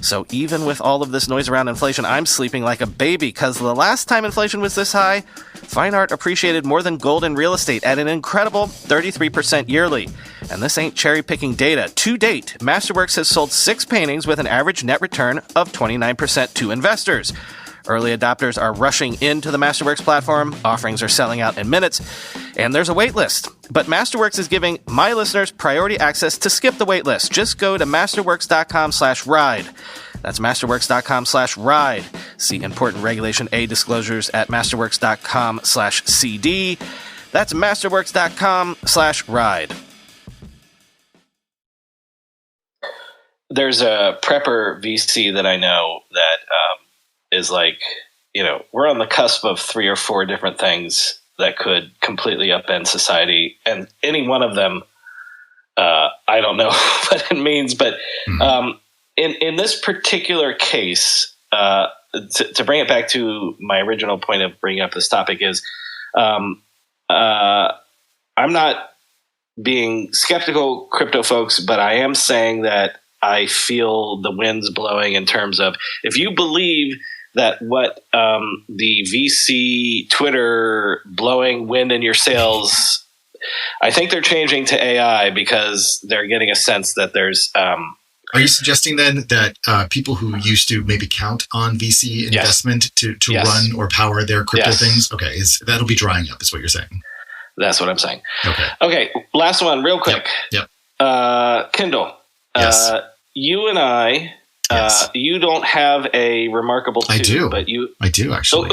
So even with all of this noise around inflation, I'm sleeping like a baby, because the last time inflation was this high, fine art appreciated more than gold and real estate at an incredible 33% yearly. And this ain't cherry-picking data. To date, Masterworks has sold 6 paintings with an average net return of 29% to investors. Early adopters are rushing into the Masterworks platform, offerings are selling out in minutes, and there's a wait list. But Masterworks is giving my listeners priority access to skip the wait list. Just go to masterworks.com/ride. That's masterworks.com/ride. See important Regulation A disclosures at masterworks.com/CD. That's masterworks.com/ride. There's a prepper VC that I know that is like, we're on the cusp of 3 or 4 different things that could completely upend society. And any one of them, I don't know what it means, but in this particular case, to bring it back to my original point of bringing up this topic is, I'm not being skeptical, crypto folks, but I am saying that I feel the winds blowing in terms of, if you believe that what the VC Twitter blowing wind in your sails, I think they're changing to AI because they're getting a sense that there's. Are you suggesting then that people who used to maybe count on VC investment to run or power their crypto things, that'll be drying up, is what you're saying? That's what I'm saying. Okay, last one, real quick. Yep. Kindle. Yes. You and I. You don't have a Remarkable 2. I do. But I do, actually.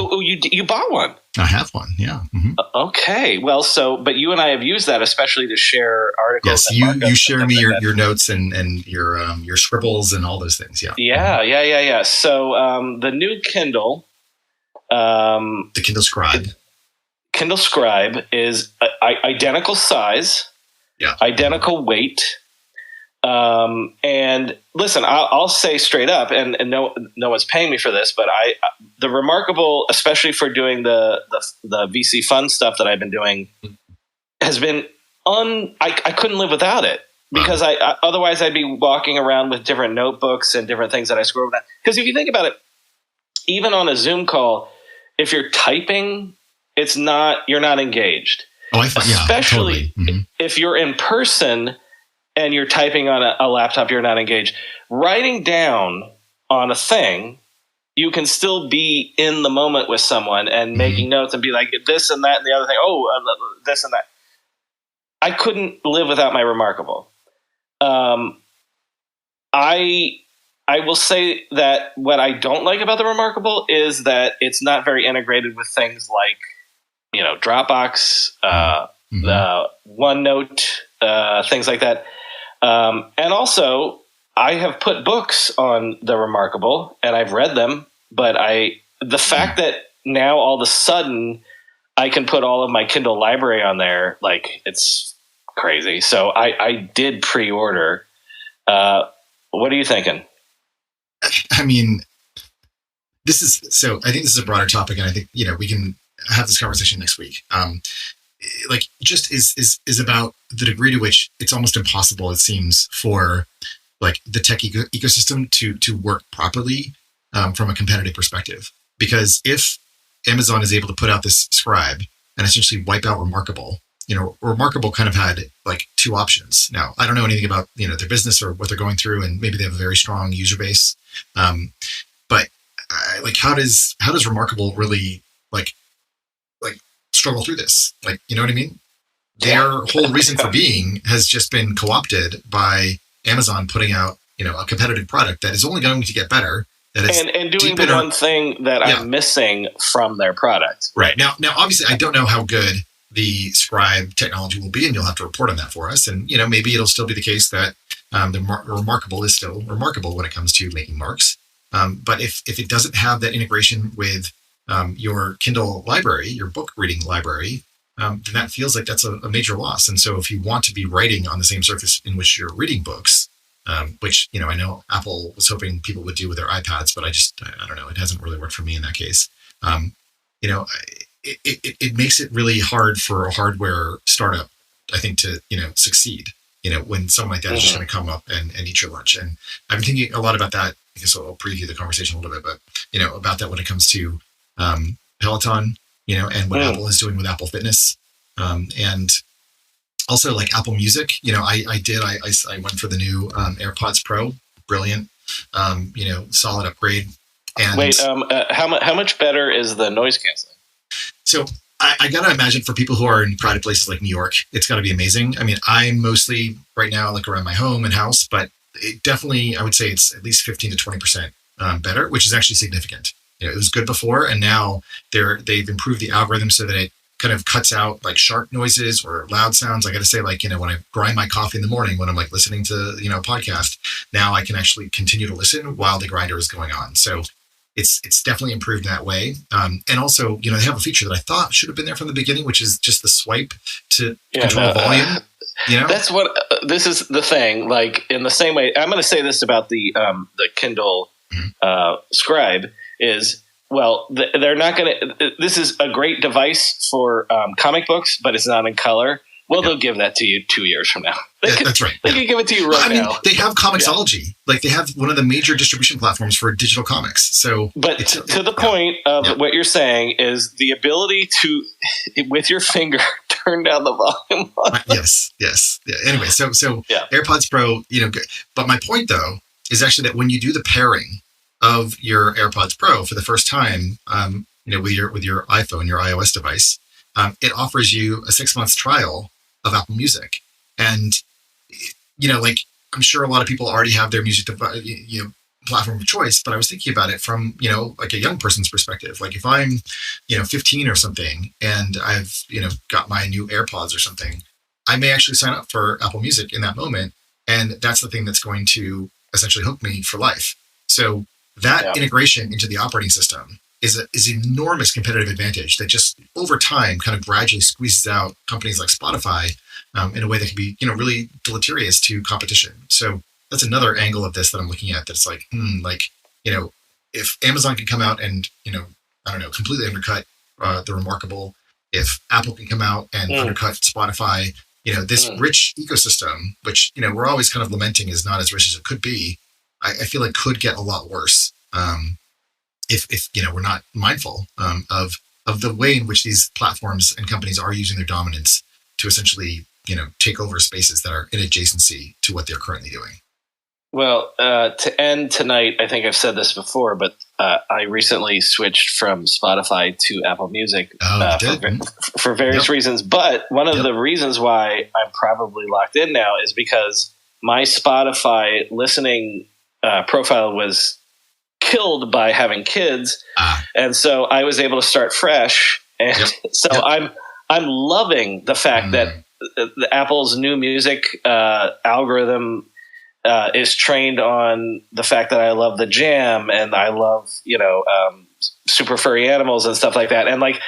You bought one. I have one, yeah. Mm-hmm. Okay. Well, but you and I have used that especially to share articles. Yes, you share me your notes and your scribbles and all those things, yeah. Yeah. So the new Kindle. The Kindle Scribe. Kindle Scribe is identical size, identical weight. And listen, I'll say straight up, and no one's paying me for this, but the Remarkable, especially for doing the VC fund stuff that I've been doing, has been I couldn't live without it because otherwise I'd be walking around with different notebooks and different things that I scribble down. Because if you think about it, even on a Zoom call, if you're typing, you're not engaged. Especially if you're in person and you're typing on a laptop, you're not engaged. Writing down on a thing, you can still be in the moment with someone and making notes and be like this and that and the other thing. This and that. I couldn't live without my Remarkable. I will say that what I don't like about the Remarkable is that it's not very integrated with things like, Dropbox, the OneNote, things like that. And also, I have put books on the Remarkable, and I've read them. But the fact that now all of a sudden I can put all of my Kindle library on there, it's crazy. So I did pre-order. What are you thinking? I mean, I think this is a broader topic, and I think, we can have this conversation next week. Just is about the degree to which it's almost impossible, it seems, for the tech ecosystem to work properly from a competitive perspective. Because if Amazon is able to put out this Scribe and essentially wipe out Remarkable, Remarkable kind of had two options. Now, I don't know anything about their business or what they're going through, and maybe they have a very strong user base. But how does Remarkable really struggle through this? You know what I mean? Their whole reason for being has just been co-opted by Amazon putting out a competitive product that is only going to get better. That is and doing the one thing that I'm missing from their product. Right. Now, obviously, I don't know how good the Scribe technology will be, and you'll have to report on that for us. And, maybe it'll still be the case that the Remarkable is still remarkable when it comes to making marks. But if it doesn't have that integration with your Kindle library, your book reading library, then that feels like that's a major loss. And so if you want to be writing on the same surface in which you're reading books, which, I know Apple was hoping people would do with their iPads, but I don't know, it hasn't really worked for me in that case. It makes it really hard for a hardware startup, I think, to, succeed, when something like that is just going to come up and eat your lunch. And I've been thinking a lot about that. I guess I'll preview the conversation a little bit, but, about that when it comes to Peloton, and what Apple is doing with Apple Fitness. And also Apple Music, I went for the new AirPods Pro, brilliant, solid upgrade. And wait, how much better is the noise canceling? So I got to imagine for people who are in crowded places like New York, it's got to be amazing. I mean, I'm mostly right now around my home and house, but it definitely, I would say it's at least 15 to 20% better, which is actually significant. It was good before, and now they've improved the algorithm so that it kind of cuts out sharp noises or loud sounds. I got to say, when I grind my coffee in the morning, when I'm listening to, a podcast, now I can actually continue to listen while the grinder is going on. So it's definitely improved in that way. And also, they have a feature that I thought should have been there from the beginning, which is just the swipe to control volume. That's what this is the thing. In the same way, I'm going to say this about the Kindle Scribe is, they're not going to. This is a great device for comic books, but it's not in color. Well, they'll give that to you 2 years from now. That's right. They can give it to you right now. They have Comixology. Like, they have one of the major distribution platforms for digital comics. So, but to the point of what you're saying is the ability to, with your finger, turn down the volume. Yes. Yeah. Anyway, so AirPods Pro, but my point though is actually that when you do the pairing of your AirPods Pro for the first time, with your iPhone, your iOS device, it offers you a 6 months trial of Apple Music. And, like, I'm sure a lot of people already have their music platform of choice, but I was thinking about it from, like a young person's perspective. Like, if I'm, 15 or something and I've, got my new AirPods or something, I may actually sign up for Apple Music in that moment. And that's the thing that's going to essentially hook me for life. So that integration into the operating system is an enormous competitive advantage that just over time kind of gradually squeezes out companies like Spotify in a way that can be, really deleterious to competition. So that's another angle of this that I'm looking at. That's like, if Amazon can come out and, completely undercut the Remarkable, if Apple can come out and undercut Spotify, this rich ecosystem, which, we're always kind of lamenting is not as rich as it could be, I feel like could get a lot worse. If we're not mindful of the way in which these platforms and companies are using their dominance to essentially, take over spaces that are in adjacency to what they're currently doing. Well, to end tonight, I think I've said this before, but I recently switched from Spotify to Apple Music for various reasons. But one of the reasons why I'm probably locked in now is because my Spotify listening profile was killed by having kids, and so I was able to start fresh. And I'm loving the fact that the Apple's new music algorithm is trained on the fact that I love the Jam and I love super furry animals and stuff like that. And like,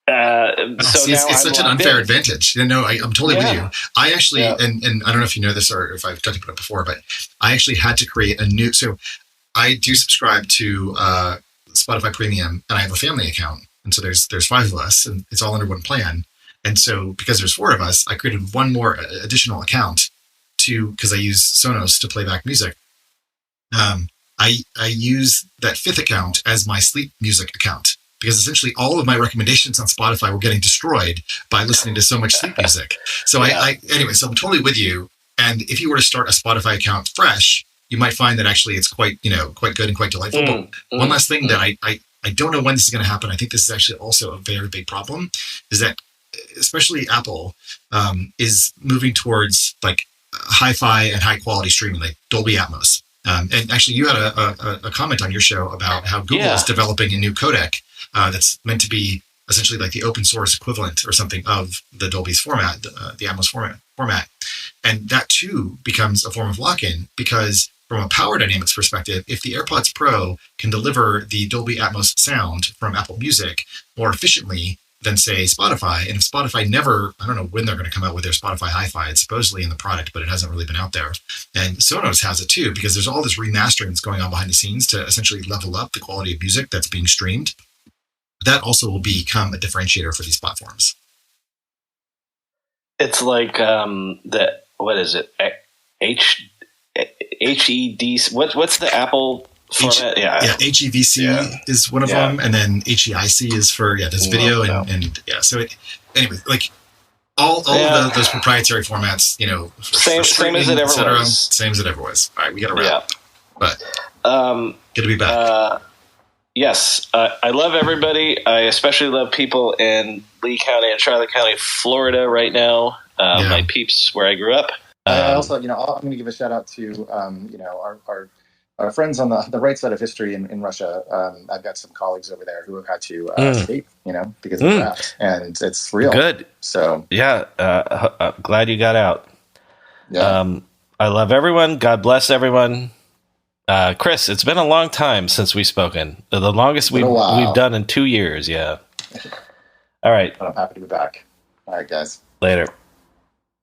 it's such an unfair advantage. I'm totally with you. I actually, and I don't know if you know this or if I've talked about it before, but I actually had to create a new. So I do subscribe to Spotify Premium, and I have a family account, and so there's 5 of us, and it's all under one plan. And so because there's 4 of us, I created one more additional account because I use Sonos to play back music. I use that 5th account as my sleep music account, because essentially all of my recommendations on Spotify were getting destroyed by listening to so much sleep music. So anyway, so I'm totally with you. And if you were to start a Spotify account fresh, you might find that actually it's quite good and quite delightful. But one last thing that I don't know when this is going to happen. I think this is actually also a very big problem, is that especially Apple is moving towards like hi-fi and high quality streaming, like Dolby Atmos. And actually you had a comment on your show about how Google is developing a new codec that's meant to be essentially like the open source equivalent or something of the Dolby's format, the Atmos format. And that too becomes a form of lock-in, because from a power dynamics perspective, if the AirPods Pro can deliver the Dolby Atmos sound from Apple Music more efficiently than, say, Spotify, and if Spotify never, I don't know when they're going to come out with their Spotify Hi-Fi, it's supposedly in the product, but it hasn't really been out there. And Sonos has it too, because there's all this remastering that's going on behind the scenes to essentially level up the quality of music that's being streamed. That also will become a differentiator for these platforms. It's like what is it? HED. What's the Apple format? HEVC is one of them, and then HEIC is for there's video and So anyway, like all of those proprietary formats, same as it ever was. Same as it ever was. All right, we got to wrap. But good to be back. Yes, I love everybody. I especially love people in Lee County and Charlotte County, Florida right now. My peeps where I grew up. I also, I'm going to give a shout out to, our friends on the right side of history in Russia. I've got some colleagues over there who have had to escape, because of the draft, and it's real. Good. So glad you got out. Yeah. I love everyone. God bless everyone. Chris, it's been a long time since we've spoken. The longest we've done in 2 years. Yeah. All right. But I'm happy to be back. All right, guys. Later.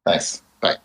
Thanks. Bye.